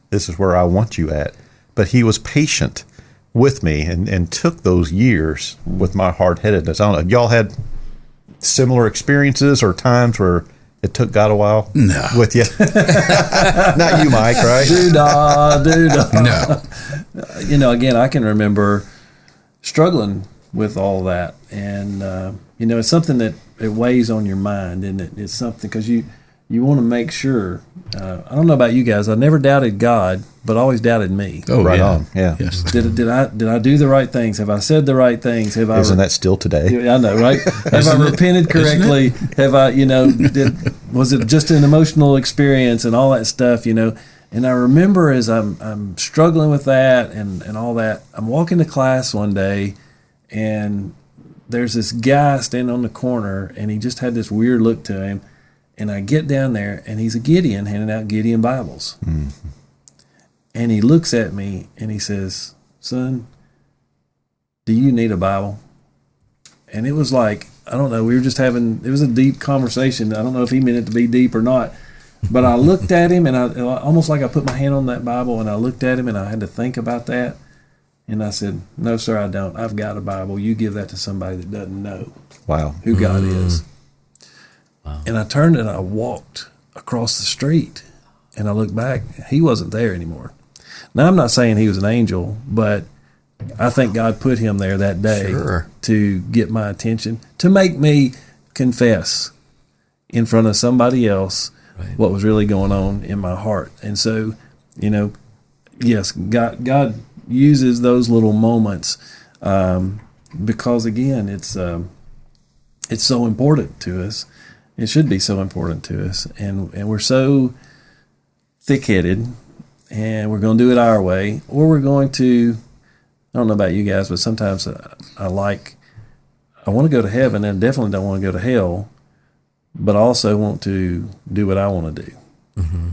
this is where I want you at. But He was patient with me and took those years with my hard-headedness. I don't know, y'all had similar experiences or times where it took God a while with you? Not you, Mike, right? No. Again, I can remember struggling with all that. And, it's something that it weighs on your mind, and it's something because you want to make sure. I don't know about you guys. I never doubted God, but always doubted me. Oh, right on. Yeah. Yes. Did I do the right things? Have I said the right things? Isn't that still today? I know, right? Have I repented correctly? Have I, was it just an emotional experience and all that stuff, And I remember as I'm struggling with that and all that, I'm walking to class one day, and there's this guy standing on the corner, and he just had this weird look to him. And I get down there, and he's a Gideon, handing out Gideon Bibles. Mm-hmm. And he looks at me, and he says, son, do you need a Bible? And it was like, I don't know, we were just having, it was a deep conversation. I don't know if he meant it to be deep or not. But I looked at him, and I almost like I put my hand on that Bible, and I looked at him, and I had to think about that. And I said, no, sir, I don't. I've got a Bible. You give that to somebody that doesn't know who God is. Wow. And I turned and I walked across the street, and I looked back. He wasn't there anymore. Now, I'm not saying he was an angel, but I think God put him there that day to get my attention, to make me confess in front of somebody else what was really going on in my heart. And so, yes, God uses those little moments because, again, it's so important to us. It should be so important to us, and we're so thick-headed, and we're going to do it our way, or we're going to, I don't know about you guys, but sometimes I want to go to heaven, and definitely don't want to go to hell, but I also want to do what I want to do. Mm-hmm.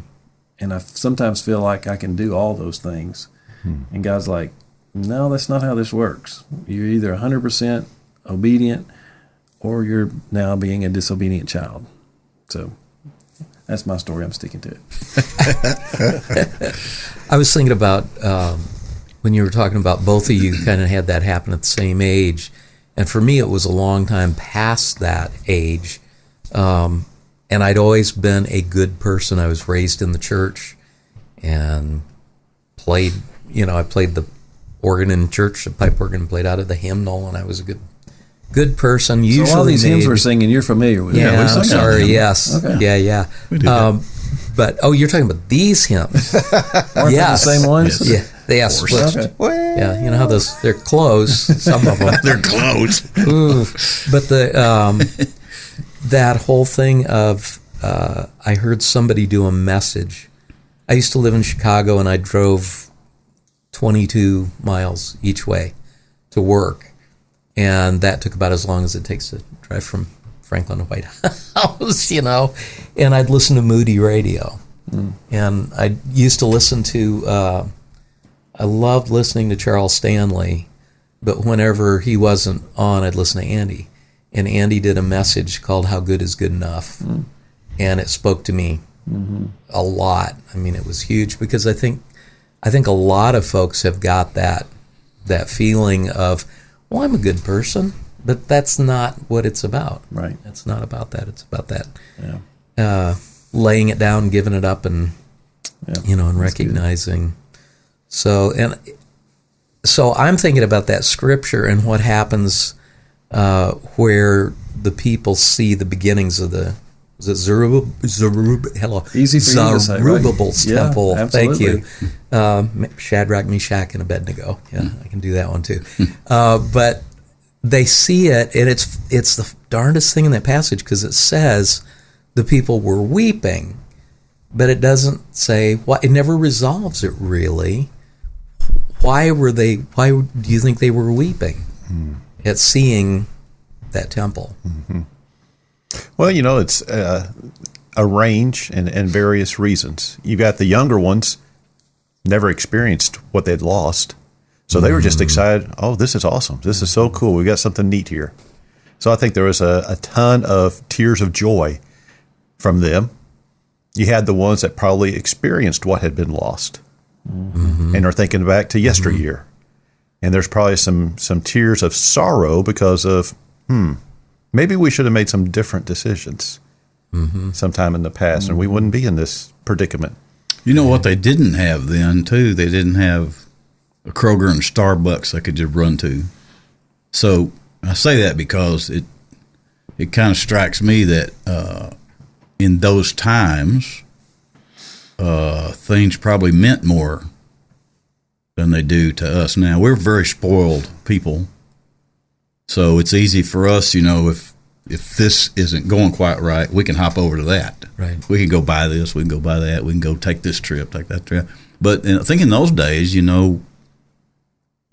And I sometimes feel like I can do all those things, and God's like, no, that's not how this works. You're either 100% obedient, or you're now being a disobedient child. So that's my story. I'm sticking to it. I was thinking about when you were talking about both of you kind of had that happen at the same age. And for me, it was a long time past that age. And And I'd always been a good person. I was raised in the church and played, I played the organ in church, the pipe organ, played out of the hymnal, and I was a good person. Usually, so all these hymns we're singing, you're familiar with. Yeah, we I'm sing sorry. them. Yes. Okay. Yeah. We did that. But you're talking about these hymns? Aren't they the same ones? Yeah, they are split. Okay. Yeah, you know how they're close. Some of them. They're close. Ooh. But that whole thing of I heard somebody do a message. I used to live in Chicago, and I drove 22 miles each way to work, and that took about as long as it takes to drive from Franklin to White House, and I'd listen to Moody radio. And I used to listen to, I loved listening to Charles Stanley, but whenever he wasn't on, I'd listen to Andy. And Andy did a message called How Good Is Good Enough. And it spoke to me a lot. I mean, it was huge, because I think a lot of folks have got that feeling of, well, I'm a good person. But that's not what it's about. Right. It's not about that. It's about that laying it down, giving it up, and and recognizing. So I'm thinking about that scripture and what happens where the people see the beginnings of Zerubbabel's Easy for you to say, right? temple. Yeah, Thank you. absolutely. Shadrach, Meshach, and Abednego. Yeah, I can do that one too. But they see it, and it's the darndest thing in that passage, because it says the people were weeping, but it doesn't say why. It never resolves it really. Why do you think they were weeping at seeing that temple? Well, it's a range and various reasons. You got the younger ones, never experienced what they'd lost. So they were just excited. Oh, this is awesome. This is so cool. We got something neat here. So I think there was a ton of tears of joy from them. You had the ones that probably experienced what had been lost and are thinking back to yesteryear. And there's probably some tears of sorrow because of, maybe we should have made some different decisions sometime in the past, and we wouldn't be in this predicament. You know what they didn't have then, too? They didn't have a Kroger and Starbucks they could just run to. So I say that because it kind of strikes me that in those times, things probably meant more than they do to us now. We're very spoiled people, so it's easy for us, if this isn't going quite right, we can hop over to that. Right. We can go buy this, we can go buy that, we can go take this trip, take that trip. But I think in those days, you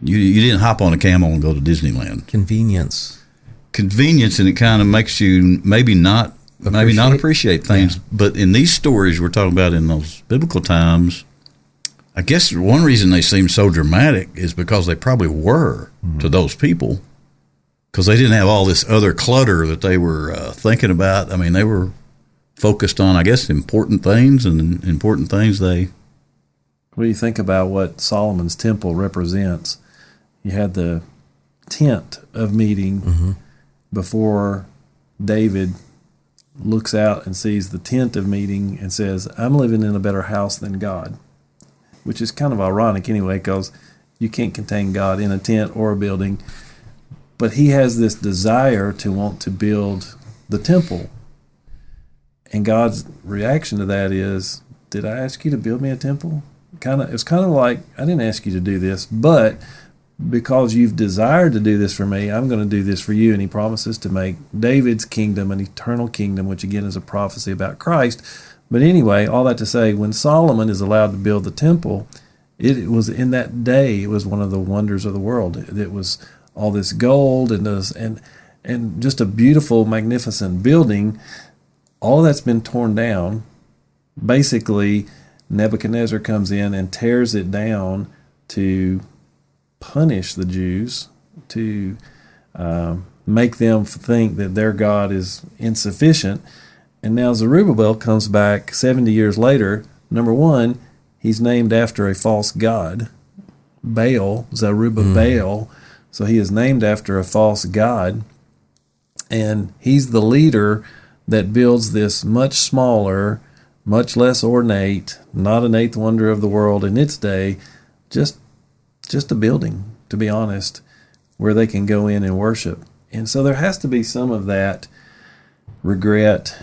didn't hop on a camel and go to Disneyland. Convenience, and it kind of makes you maybe not appreciate things. Yeah. But in these stories we're talking about in those biblical times, I guess one reason they seem so dramatic is because they probably were to those people, because they didn't have all this other clutter that they were thinking about. I mean, they were focused on, I guess, important things, and important things they... What do you think about what Solomon's temple represents? You had the tent of meeting before David looks out and sees the tent of meeting and says, I'm living in a better house than God, which is kind of ironic anyway, because you can't contain God in a tent or a building. But he has this desire to want to build the temple. And God's reaction to that is, did I ask you to build me a temple? It's kind of like, I didn't ask you to do this, but because you've desired to do this for me, I'm going to do this for you. And he promises to make David's kingdom an eternal kingdom, which again is a prophecy about Christ. But anyway, all that to say, when Solomon is allowed to build the temple, it was in that day, it was one of the wonders of the world. It was all this gold and just a beautiful, magnificent building. All that's been torn down. Basically, Nebuchadnezzar comes in and tears it down to punish the Jews, to make them think that their God is insufficient. And now Zerubbabel comes back 70 years later. Number one, he's named after a false god, Baal, Zerubbabel. So he is named after a false god. And he's the leader that builds this much smaller, much less ornate, not an eighth wonder of the world in its day, just a building, to be honest, where they can go in and worship. And so there has to be some of that regret.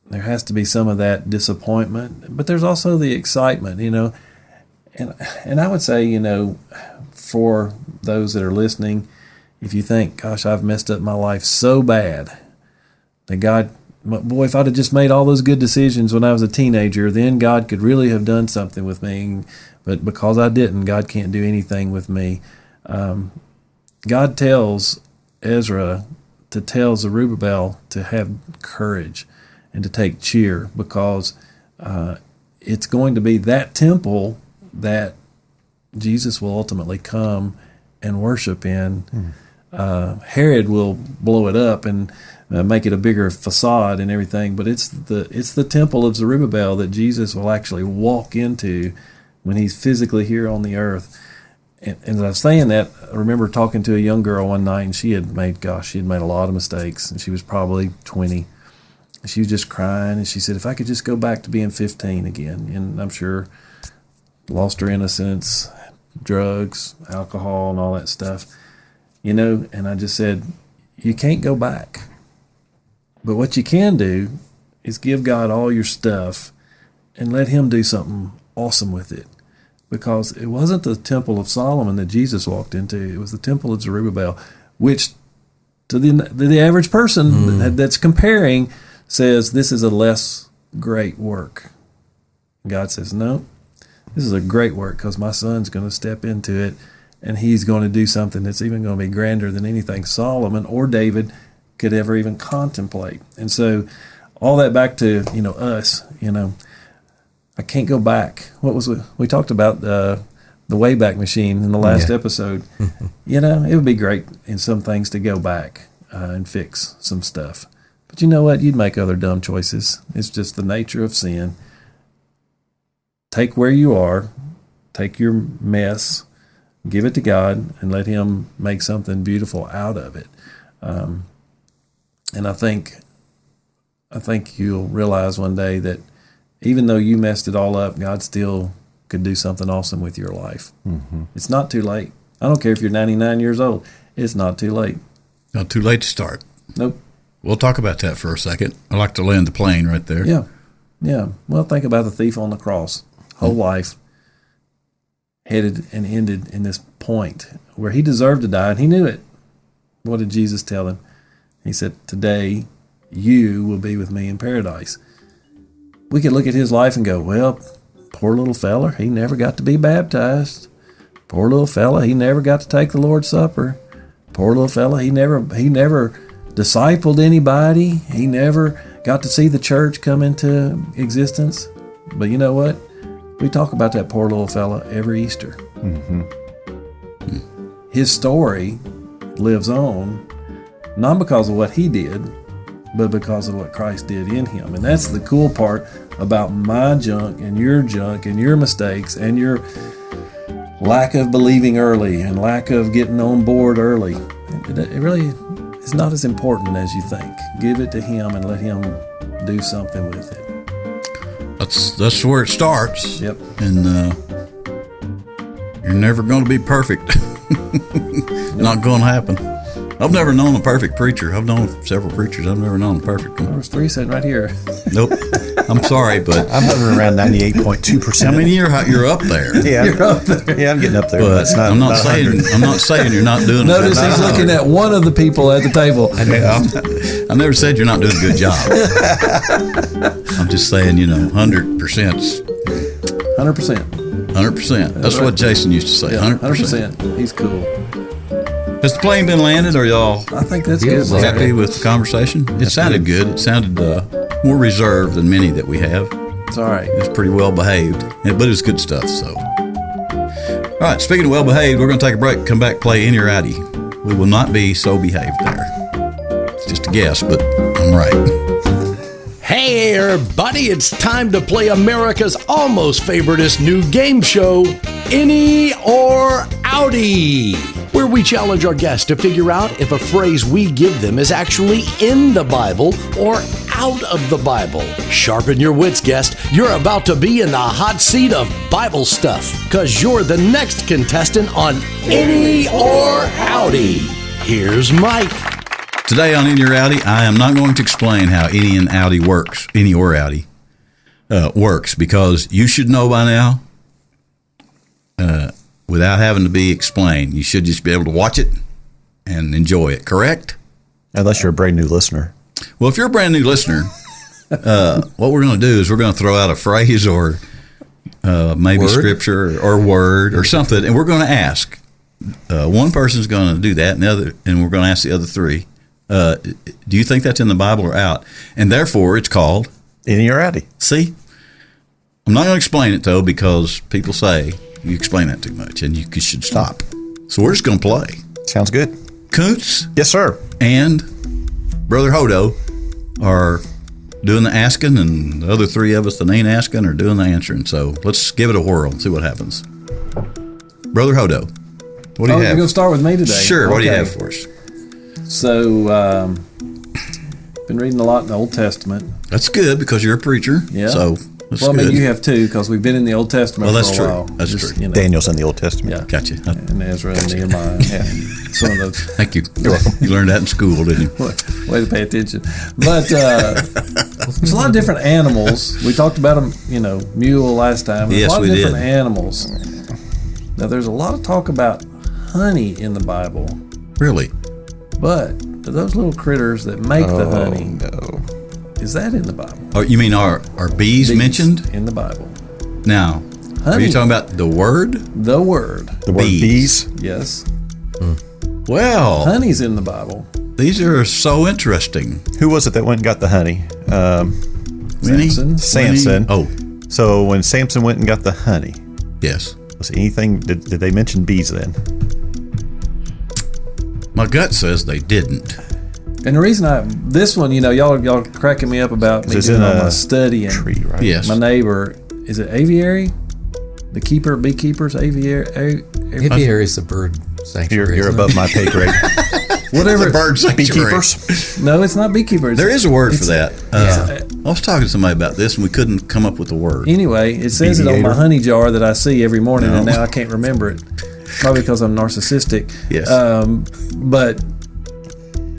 There has to be some of that disappointment, but there's also the excitement, And I would say, for those that are listening, if you think, gosh, I've messed up my life so bad that God, boy, if I'd have just made all those good decisions when I was a teenager, then God could really have done something with me. But because I didn't, God can't do anything with me. God tells Ezra to tell Zerubbabel to have courage and to take cheer, because it's going to be that temple that Jesus will ultimately come and worship in. Herod will blow it up and make it a bigger facade and everything, but it's the temple of Zerubbabel that Jesus will actually walk into when he's physically here on the earth. And as I was saying that, I remember talking to a young girl one night, and she had made a lot of mistakes, and she was probably 20. She was just crying, and she said, if I could just go back to being 15 again. And I'm sure lost her innocence, drugs, alcohol, and all that stuff. And I just said, you can't go back. But what you can do is give God all your stuff and let him do something awesome with it. Because it wasn't the temple of Solomon that Jesus walked into. It was the temple of Zerubbabel, which to the average person that's comparing says this is a less great work. God says, no, this is a great work, because my son's going to step into it, and he's going to do something that's even going to be grander than anything Solomon or David could ever even contemplate. And so all that back to, us, I can't go back. What was we talked about the Wayback Machine in the last episode. It would be great in some things to go back and fix some stuff. But you know what? You'd make other dumb choices. It's just the nature of sin. Take where you are, take your mess, give it to God, and let him make something beautiful out of it. And I think you'll realize one day that even though you messed it all up, God still could do something awesome with your life. Mm-hmm. It's not too late. I don't care if you're 99 years old. It's not too late. Not too late to start. Nope. We'll talk about that for a second. I like to land the plane right there. Yeah. Well, think about the thief on the cross. Whole life headed and ended in this point where he deserved to die, and he knew it. What did Jesus tell him? He said, today you will be with me in paradise. We could look at his life and go, well, poor little fella, he never got to be baptized. Poor little fella, he never got to take the Lord's Supper. Poor little fella, he never discipled anybody. He never got to see the church come into existence. But you know what? We talk about that poor little fella every Easter. Mm-hmm. His story lives on, not because of what he did, but because of what Christ did in him. And that's the cool part about my junk and your mistakes and your lack of believing early and lack of getting on board early. It really is not as important as you think. Give it to him and let him do something with it. That's where it starts. Yep. And you're never going to be perfect. Not going to happen. I've never known a perfect preacher. I've known several preachers. I've never known a perfect one. There's three sitting right here. Nope. I'm sorry, but I'm hovering around 98.2%. I mean, you're up there. Yeah, You're up there. Yeah, I'm getting up there. But I'm not saying you're not doing. Notice he's looking at one of the people at the table. I never said you're not doing a good job. I'm just saying, 100%. 100%. 100%. That's what Jason used to say. 100%. He's cool. Has the plane been landed? Are y'all I think that's good. happy with the conversation? It sounded good. It sounded more reserved than many that we have. It's all right. It's pretty well behaved, but it's good stuff. So, all right. Speaking of well behaved, we're going to take a break. Come back, play in or outie. We will not be so behaved there. It's just a guess, but I'm right. Hey everybody, it's time to play America's almost favoriteest new game show, Innie or Outie, where we challenge our guests to figure out if a phrase we give them is actually in the Bible or out of the Bible. Sharpen your wits, guest. You're about to be in the hot seat of Bible stuff, because you're the next contestant on Any or Outie. Here's Mike. Today on Any or Outie, I am not going to explain how Any and Outie works, Any or Outie works, because you should know by now, without having to be explained. You should just be able to watch it and enjoy it, correct? Unless you're a brand new listener. Well, if you're a brand new listener, what we're going to do is we're going to throw out a phrase or maybe scripture or word or something, and we're going to ask. One person's going to do that, and we're going to ask the other three, do you think that's in the Bible or out? And therefore, it's called Any or Outie. See? I'm not going to explain it, though, because people say you explain that too much, and you should stop. So we're just going to play. Sounds good. Koontz Yes, sir. and Brother Hodo are doing the asking, and the other three of us that ain't asking are doing the answering. So let's give it a whirl and see what happens. Brother Hodo, what do you You're have? going to start with me today? Sure, what do you Okay. have for us? So, been reading a lot in the Old Testament. That's good because you're a preacher. Yeah. So that's Well, I good. mean, you have too, because we've been in the Old Testament Well, for that's a true. while. That's true. You know, Daniel's in the Old Testament. Yeah. Gotcha. And Ezra and Nehemiah. Yeah. Some of those. Thank you. You're welcome. You learned that in school, didn't you? Way to pay attention. But there's a lot of different animals. We talked about them, mule last time. There's Yes, a lot we of different did. animals. Now, there's a lot of talk about honey in the Bible, Really? but those little critters that make the honey, No. is that in the Bible? Oh, you mean are bees Bees mentioned? in the Bible? Now, are Honey. you talking about the word? The word, The word Bees. bees. yes. Well, Honey's in the Bible. these are so interesting. Who was it that went and got the honey? Winnie? Samson. Samson. Oh, So when Samson went and got the honey, yes. was anything? Did they mention bees then? My gut says they didn't. And the reason this one, y'all cracking me up about me It's doing in all a my studying. Tree, right? Yes. My neighbor, is it aviary? The beekeepers, aviary, Aviary is the bird sanctuary. You're isn't above my pay grade. whatever. The bird sanctuary. Beekeepers. No, it's not beekeepers. There is a word for that. Yeah. I was talking to somebody about this, and we couldn't come up with a word. Anyway, it says it on my Mediator. honey jar that I see every morning, and No. now I can't remember it. Probably because I'm narcissistic. Yes. But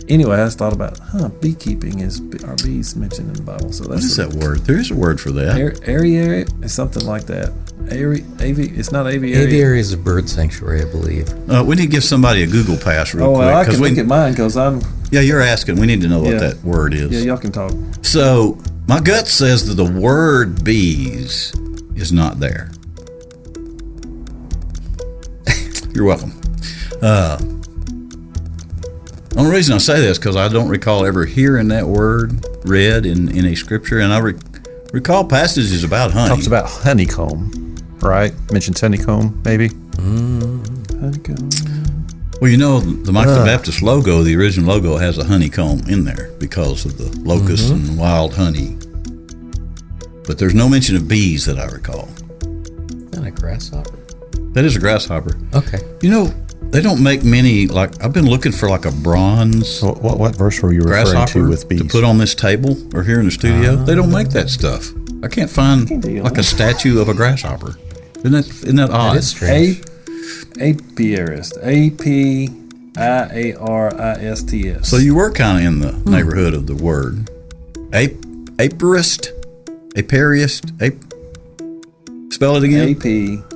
anyway, I just thought about, beekeeping are bees mentioned in the Bible? So What that's is that word? There is a word for that. Aviary is something like that. It's not aviary. Aviary is a bird sanctuary, I believe. We need to give somebody a Google pass real Oh, quick. well, I 'cause can look at mine because I'm. yeah, you're asking. We need to know what Yeah. that word is. Yeah, y'all can talk. So my gut says that the word bees is not there. You're welcome. Only reason I say this because I don't recall ever hearing that word read in a scripture, and I recall passages about honey. Talks about honeycomb, right? Mentions honeycomb, maybe. Well, the Michael the Baptist logo, the original logo, has a honeycomb in there because of the locusts and wild honey. But there's no mention of bees that I recall. Not a grasshopper. That is a grasshopper. Okay. They don't make many, I've been looking for a bronze What verse were you referring grasshopper to with bees? to put on this table or here in the studio. They don't make that stuff. I can't find a statue of a grasshopper. Isn't that odd? That is strange. Apiarist. Apiarist. So you were kind of in the neighborhood of the word. Apiarist? Apiarist? Spell it again. Apiarists.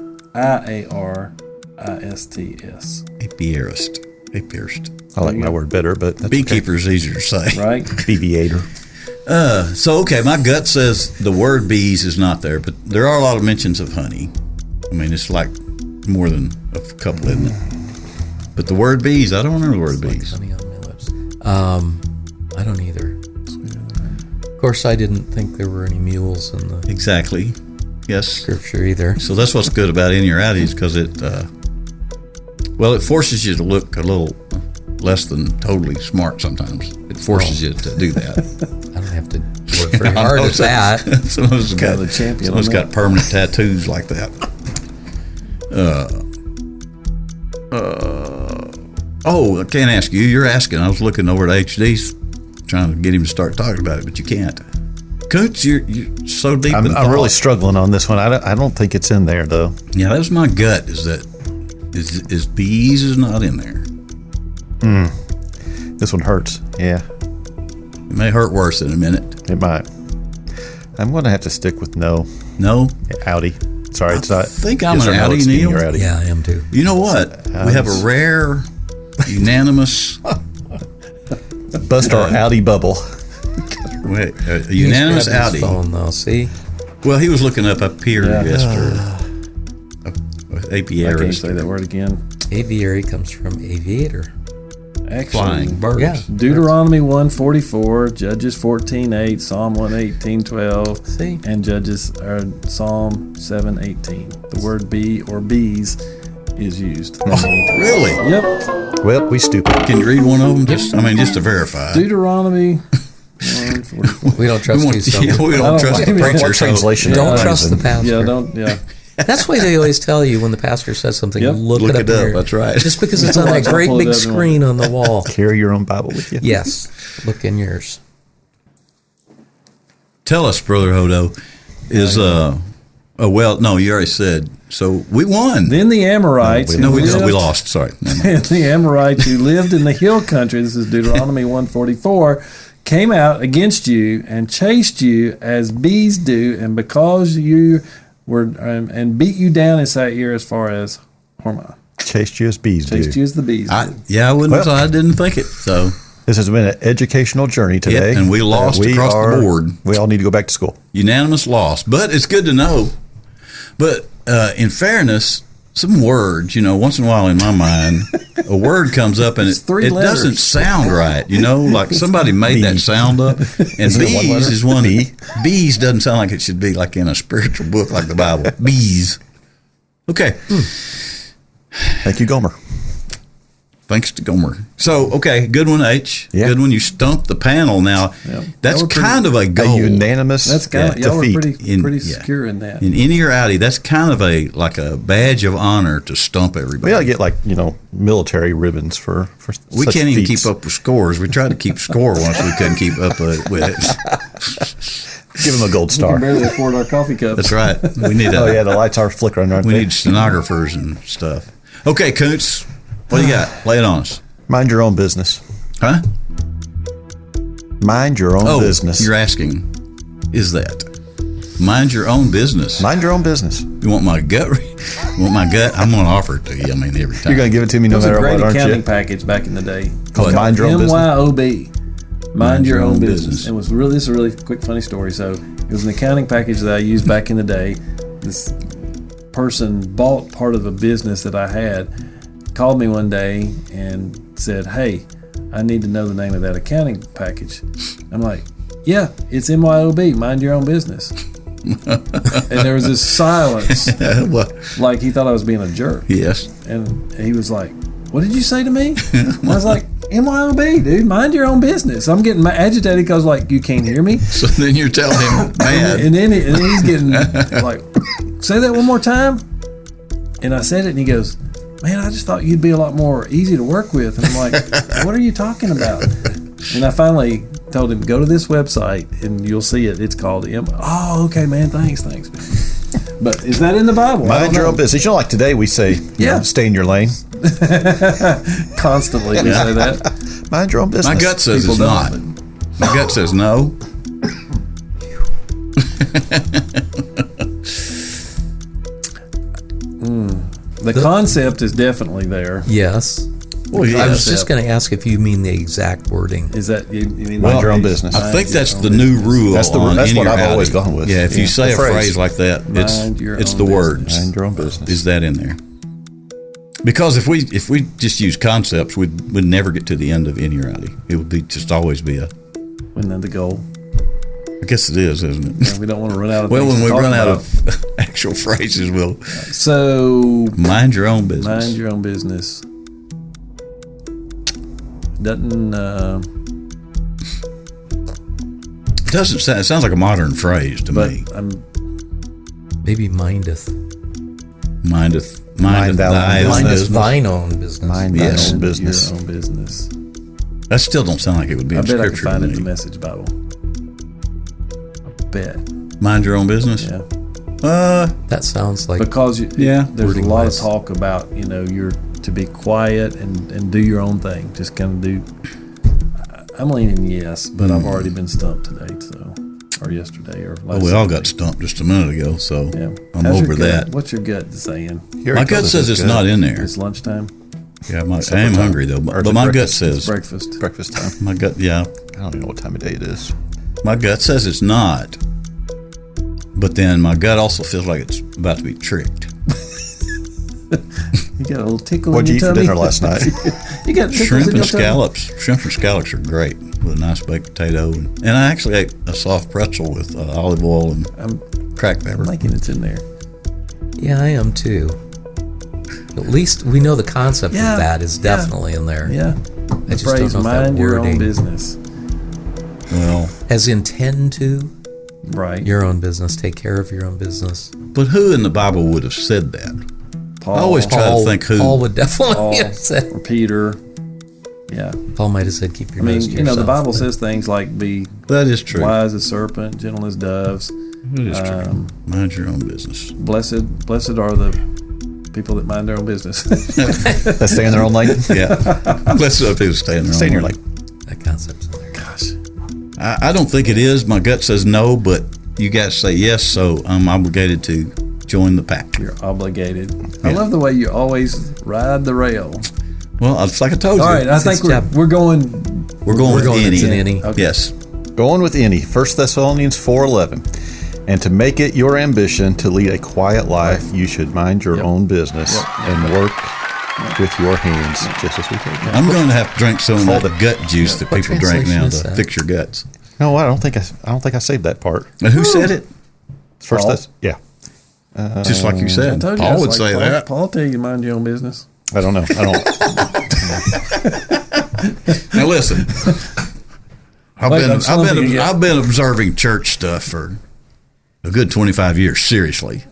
Apiarist. Apiarist. I like my word better, but that's Beekeeper is easier to say. Right? okay. Deviator. So, okay, my gut says the word bees is not there, but there are a lot of mentions of honey. I mean, it's like more than a couple, isn't it? But the word bees, I don't remember the word Like bees. honey on my lips. I don't either. Of course, I didn't think there were any mules in the Exactly. Yes. scripture either. So that's what's good about In Your Outies because it forces you to look a little less than totally smart sometimes. It forces you to do that. I don't have to work very hard at that. Some of us got, the champion some of us on got permanent tattoos like that. I can't ask you. You're asking. I was looking over at HD's trying to get him to start talking about it, but you can't. Koontz, you're so deep in I'm really struggling on this one. I don't think it's in there, though. Yeah, that was my gut, is bees is not in there. This one hurts. Yeah, It may hurt worse in a minute. it might. I'm going to have to stick with no. No? Outie. Sorry, it's not. I think I'm yes an or no, outie, it's Neil. or outie. Yeah, I am too. You know what? We have a rare, unanimous, Bust our outie bubble. a unanimous He's grabbed his outie. phone, though. See, Well, he was looking up here Yeah. yesterday. I Apiarist. can't say that word again. aviary comes from aviator. Actually, Flying birds. Yeah. Deuteronomy 1:44, Judges 14:8, Psalm 118:12, See? and Psalm 7:18. The word bee or bees is used. Really? Yep. Well, we stupid. Can you read one of them? Just to verify. Deuteronomy 1:44. We don't trust you, so Yeah, we I don't don't trust like the him. preacher. What So translation? don't are trust the using? pastor. Yeah. That's why they always tell you when the pastor says something, Yep. look Look it it up. up, Here. that's right. Just because it's on that I'll great pull it big up. screen on the wall. Carry your own Bible with you. Yes, look in yours. Tell us, Brother Hodo, is well, no, you already said. So we won. Then the Amorites. No, who we lived- lost. Sorry. Never mind. And the Amorites who lived in the hill country, this is Deuteronomy 1:44, came out against you and chased you as bees do, and because you were and beat you down in Seir as far as Hormah. Chased you as bees do. Chased you as the bees. did. I wouldn't. Well- I didn't think it. So This has been an educational journey today. Yeah, and we lost across the board. We all need to go back to school. unanimous loss, but it's good to know. But in fairness, some words, once in a while in my mind, a word comes up and It's three it letters. doesn't sound right. Like somebody made that Bee. sound up. And Isn't it one bees letter? is one. Bee? Bees doesn't sound like it should be like in a spiritual book like the Bible. Bees. Okay. Thank you, Gomer. Thanks to Gomer. So, okay, good one, H. Yeah. Good one. You stumped the panel. Now, Yep. that's That were pretty- kind of a A goal. unanimous That's kind of y'all were defeat. pretty Yeah. secure in that. In innie or outie, that's kind of like a badge of honor to stump everybody. We ought to get military ribbons for We such can't even feats. keep up with scores. We tried to keep score once we couldn't keep up with it. Give them a gold We star. can barely afford our coffee cups. That's right. We need Oh yeah, the lights are flickering right we there. need stenographers and stuff. Okay, Koontz, what do you got? Lay it on us. Mind your own business. Huh? Mind your own business. You're asking, is that? Mind your own business. Mind your own business. You want my gut? You want my gut? I'm going to offer it to you. I mean, every time. You're going to give it to me It no was a matter great what, aren't accounting you? package back in the day. Called Mind Your Own Business. MYOB. Mind your own business. business. It was really, this is a really quick, funny story. So it was an accounting package that I used back in the day. This person bought part of a business that I had, called me one day and said, "Hey, I need to know the name of that accounting package." I'm like, "Yeah, it's MYOB, mind your own business." And there was this silence, Well, like he thought I was being a jerk. yes. And he was like, "What did you say to me?" And I was like, "MYOB, dude, mind your own business." I'm getting agitated because, like, you can't hear me. So then you're telling him, man. And then he's getting like, "Say that one more time." And I said it, and he goes, "Man, I just thought you'd be a lot more easy to work with." And I'm like, "What are you talking about?" And I finally told him, "Go to this website, and you'll see it. It's called Oh, okay, man. Thanks. But is that in the Bible? I Mind don't your know. own business. Like today we say, Yeah. stay in your lane. Constantly we say that. Mind your own business. My gut says People it's not. don't. My gut says no. The concept is definitely there. Yes. Well, I was yes. just going to ask if you mean the exact wording. Is that you mean Mind your own business. I think that's the new rule. That's the- on that's any what or I've always outing. gone with. Yeah, if you Yeah. say The a phrase. phrase like that, Mind your it's own the business. words. Mind your own business. Is that in there? Because if we just use concepts, we'd never get to the end of any or outie. It would be just always be a. Isn't that the goal? I guess it is, isn't it? Yeah, we don't want to run out of Well, things when to we talk run out about. of actual phrases, we'll So mind your own business. mind your own business. Doesn't It doesn't sound. It sounds like a modern phrase to but me. I'm Maybe mindeth. Mindeth Mind thou thy own own Mindeth business. thine own business. Mind Yes. your own business. Your own business. That still don't sound like it would be I in bet I can Scripture find to it in the me. Message Bible. I bet. Mind your own business? Yeah. That sounds like Because Yeah. there's a Wording lot wise. of talk about, you're to be quiet and do your own thing. Just kind of do. I'm leaning yes, but I've already been stumped today, or yesterday, or last. We all Sunday. got stumped just a minute ago, so Yeah. I'm How's your over gut? that. What's your gut saying? Here My it gut goes. says it's Good. not in there. It's lunchtime. Yeah, I am hungry though, Or is but it my gut breakfast? says It's breakfast. breakfast time. my gut. Yeah, I don't even know what time of day it is. my gut says it's not, but then my gut also feels like it's about to be tricked. You got a little tickle What'd in you eat your for tummy. dinner last night? You got tickles Shrimp in and your tummy? scallops. Shrimp and scallops are great with a nice baked potato, and I actually ate a soft pretzel with olive oil and cracked pepper. I'm thinking it's in there. yeah, I am too. At least we know the concept Yeah, of that is yeah. definitely in there. Yeah. I The just don't phrase know if that "mind your own wording- business." Well, As in tend to Right. your own business, take care of your own business. but who in the Bible would have said that? Paul, I always try to think who. Paul would definitely Paul, have said. or Peter. Yeah. Paul might have said, "Keep your I mean, nose to yourself." the Bible but- says things like be That is true. wise as serpent, gentle as doves. That is true. Mind your own business. Blessed are the people that mind their own business. That stay in their own lane. Yeah. Let's people stay in their Stay in own your lane. lane. that concept's in there. Gosh. I don't think it is. My gut says no, but you guys say yes, so I'm obligated to join the pack. You're obligated. I love the way you always ride the rail. Well, it's like I told you. All right, I think we're going. we're going with It's an any. any. Okay. Yes. Going with any. 1 Thessalonians 4:11. And to make it your ambition to lead a quiet life, you should mind your own business and work with your hands, just as we take. I'm going to have to drink some of that gut juice that What people drink translation now is to that? fix your guts. No, I don't think I saved that part. And who said it? First, Paul. yeah. Just like you I said. told you, Paul it's would like say Paul, that. Paul tell you to mind your own business. I don't know. I don't. Now listen, Wait, I'm slumping again. I've been observing church stuff for a good 25 years, seriously,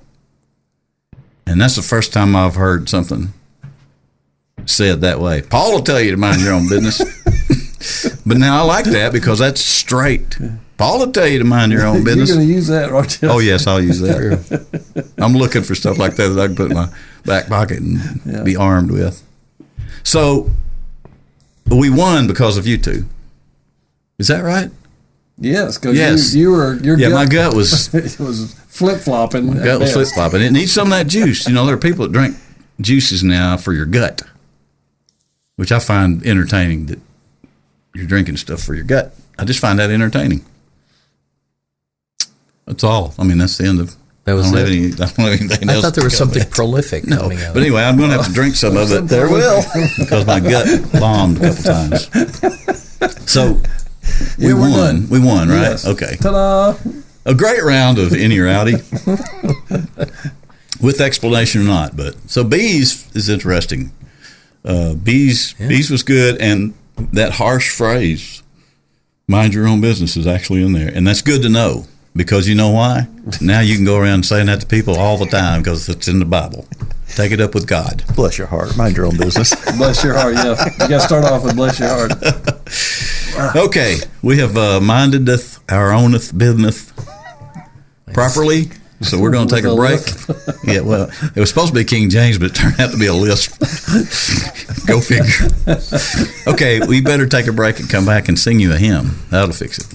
and that's the first time I've heard something said that way. Paul will tell you to mind your own business, but now I like that because that's straight. Paul will tell you to mind your own You're business. going to use that, aren't you? Oh yes, I'll use that. I'm looking for stuff like that I can put in my back pocket and be armed with. So we won because of you two. Is that right? Yes, because Yes. you were your Yeah, my gut was it was flip flopping. gut was flip flopping. It needs some of that juice. You know, there are people that drink juices now for your gut, which I find entertaining. That you're drinking stuff for your gut. I just find that entertaining. That's all. I mean, that's the end of. That was I don't it? have I don't have anything I else. thought there was to go something with. prolific No, coming out. but anyway, I'm going to have to drink some of it. There will, because my gut bombed a couple times. So we we're won. done. We won, right? Yes. Okay. Ta-da! A great round of any or outy, with explanation or not. But so bees is interesting. Bees was good, and that harsh phrase, "Mind your own business," is actually in there, and that's good to know. Because you know why? Now you can go around saying that to people all the time because it's in the Bible. Take it up with God. Bless your heart. Mind your own business. Bless your heart. Yeah, you got to start off with bless your heart. Okay, we have mindedeth our owneth business properly, so we're going to take a break. Yeah, well, it was supposed to be King James, but it turned out to be a lisp. Go figure. Okay, we better take a break and come back and sing you a hymn. That'll fix it.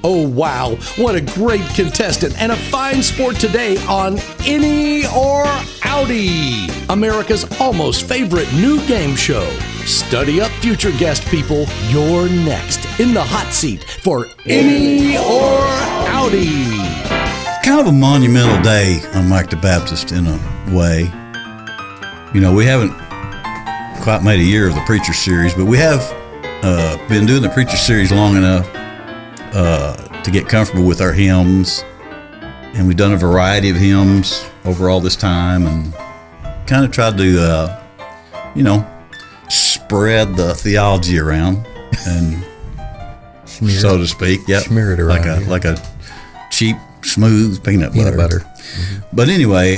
Oh, wow. What a great contestant and a fine sport today on Any or Outie, America's almost favorite new game show. Study up, future guest people. You're next in the hot seat for Any or Outie. Kind of a monumental day on Mike the Baptist in a way. You know, we haven't quite made a year of the Preacher Series, but we have been doing the Preacher Series long enough to get comfortable with our hymns, and we've done a variety of hymns over all this time, and kind of tried to, spread the theology around, and so to speak, Smear it around, like a cheap, smooth peanut butter. Mm-hmm. But anyway,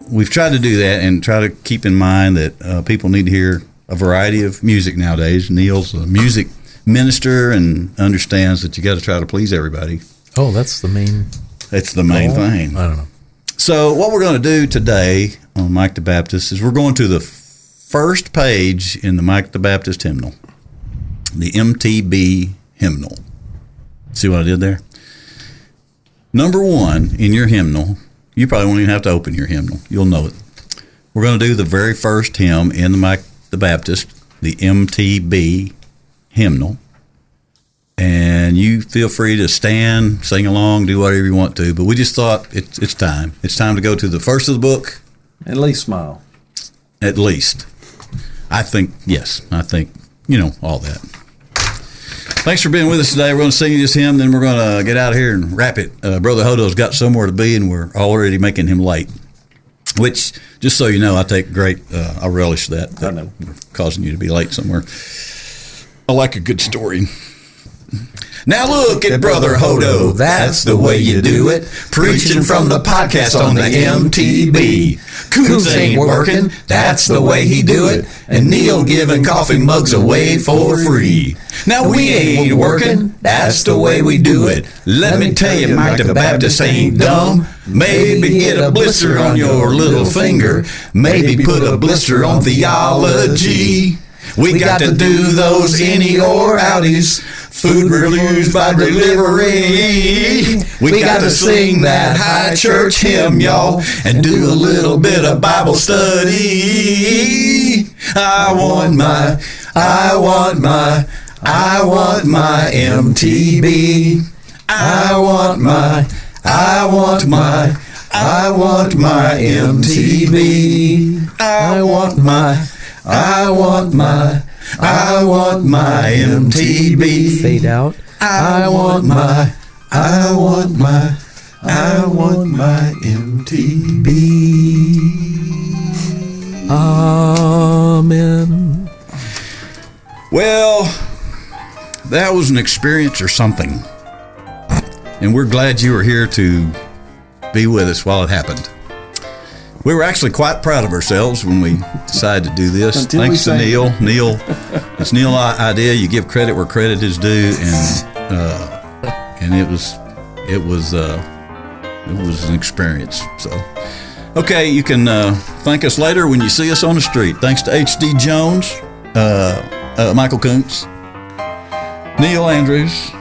we've tried to do that and try to keep in mind that people need to hear a variety of music nowadays. Neil's a music minister and understands that you got to try to please everybody. Oh, that's the main. It's the main thing. I don't know. So what we're going to do today on Mike the Baptist is we're going to the first page in the Mike the Baptist hymnal, the MTB hymnal. See what I did there? Number 1 in your hymnal, you probably won't even have to open your hymnal. You'll know it. We're going to do the very first hymn in the Mike the Baptist, the MTB hymnal. And you feel free to stand, sing along, do whatever you want to. But we just thought it's time. It's time to go to the first of the book. At least smile. At least. I think, yes. I think, all that. Thanks for being with us today. We're going to sing this hymn, then we're going to get out of here and wrap it. Brother Hodo's got somewhere to be, and we're already making him late. Which, just so you know, I take great, I relish that. I know. We're causing you to be late somewhere. I like a good story. Now look at Brother Hodo, that's the way you do it. Preaching from the podcast on the MTB. Koontz ain't working, that's the way he do it. And Neil giving coffee mugs away for free. Now we ain't working, that's the way we do it. Let me tell you, Mike the Baptist ain't dumb. Maybe get a blister on your little finger. Maybe put a blister on theology. We got to do those any or outies. Food reviews by delivery. We got to sing that high church hymn, y'all, and do a little bit of Bible study. I want my MTB. I want my MTB. I want my MTB. Fade out. I want my MTB. Amen. Well, that was an experience or something. And we're glad you were here to be with us while it happened. We were actually quite proud of ourselves when we decided to do this. Thanks to Neil. It's Neil's idea. You give credit where credit is due, and it was an experience. So, okay, you can thank us later when you see us on the street. Thanks to H.D. Jones, Michael Koontz, Neil Andrews,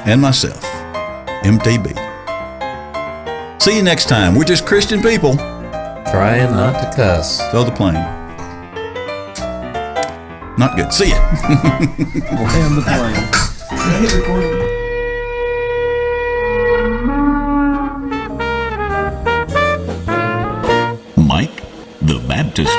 and myself, MTB. See you next time. We're just Christian people. Trying not to cuss. Throw the plane. Not good. See ya. And the plane. Did I hit record? Mike the Baptist.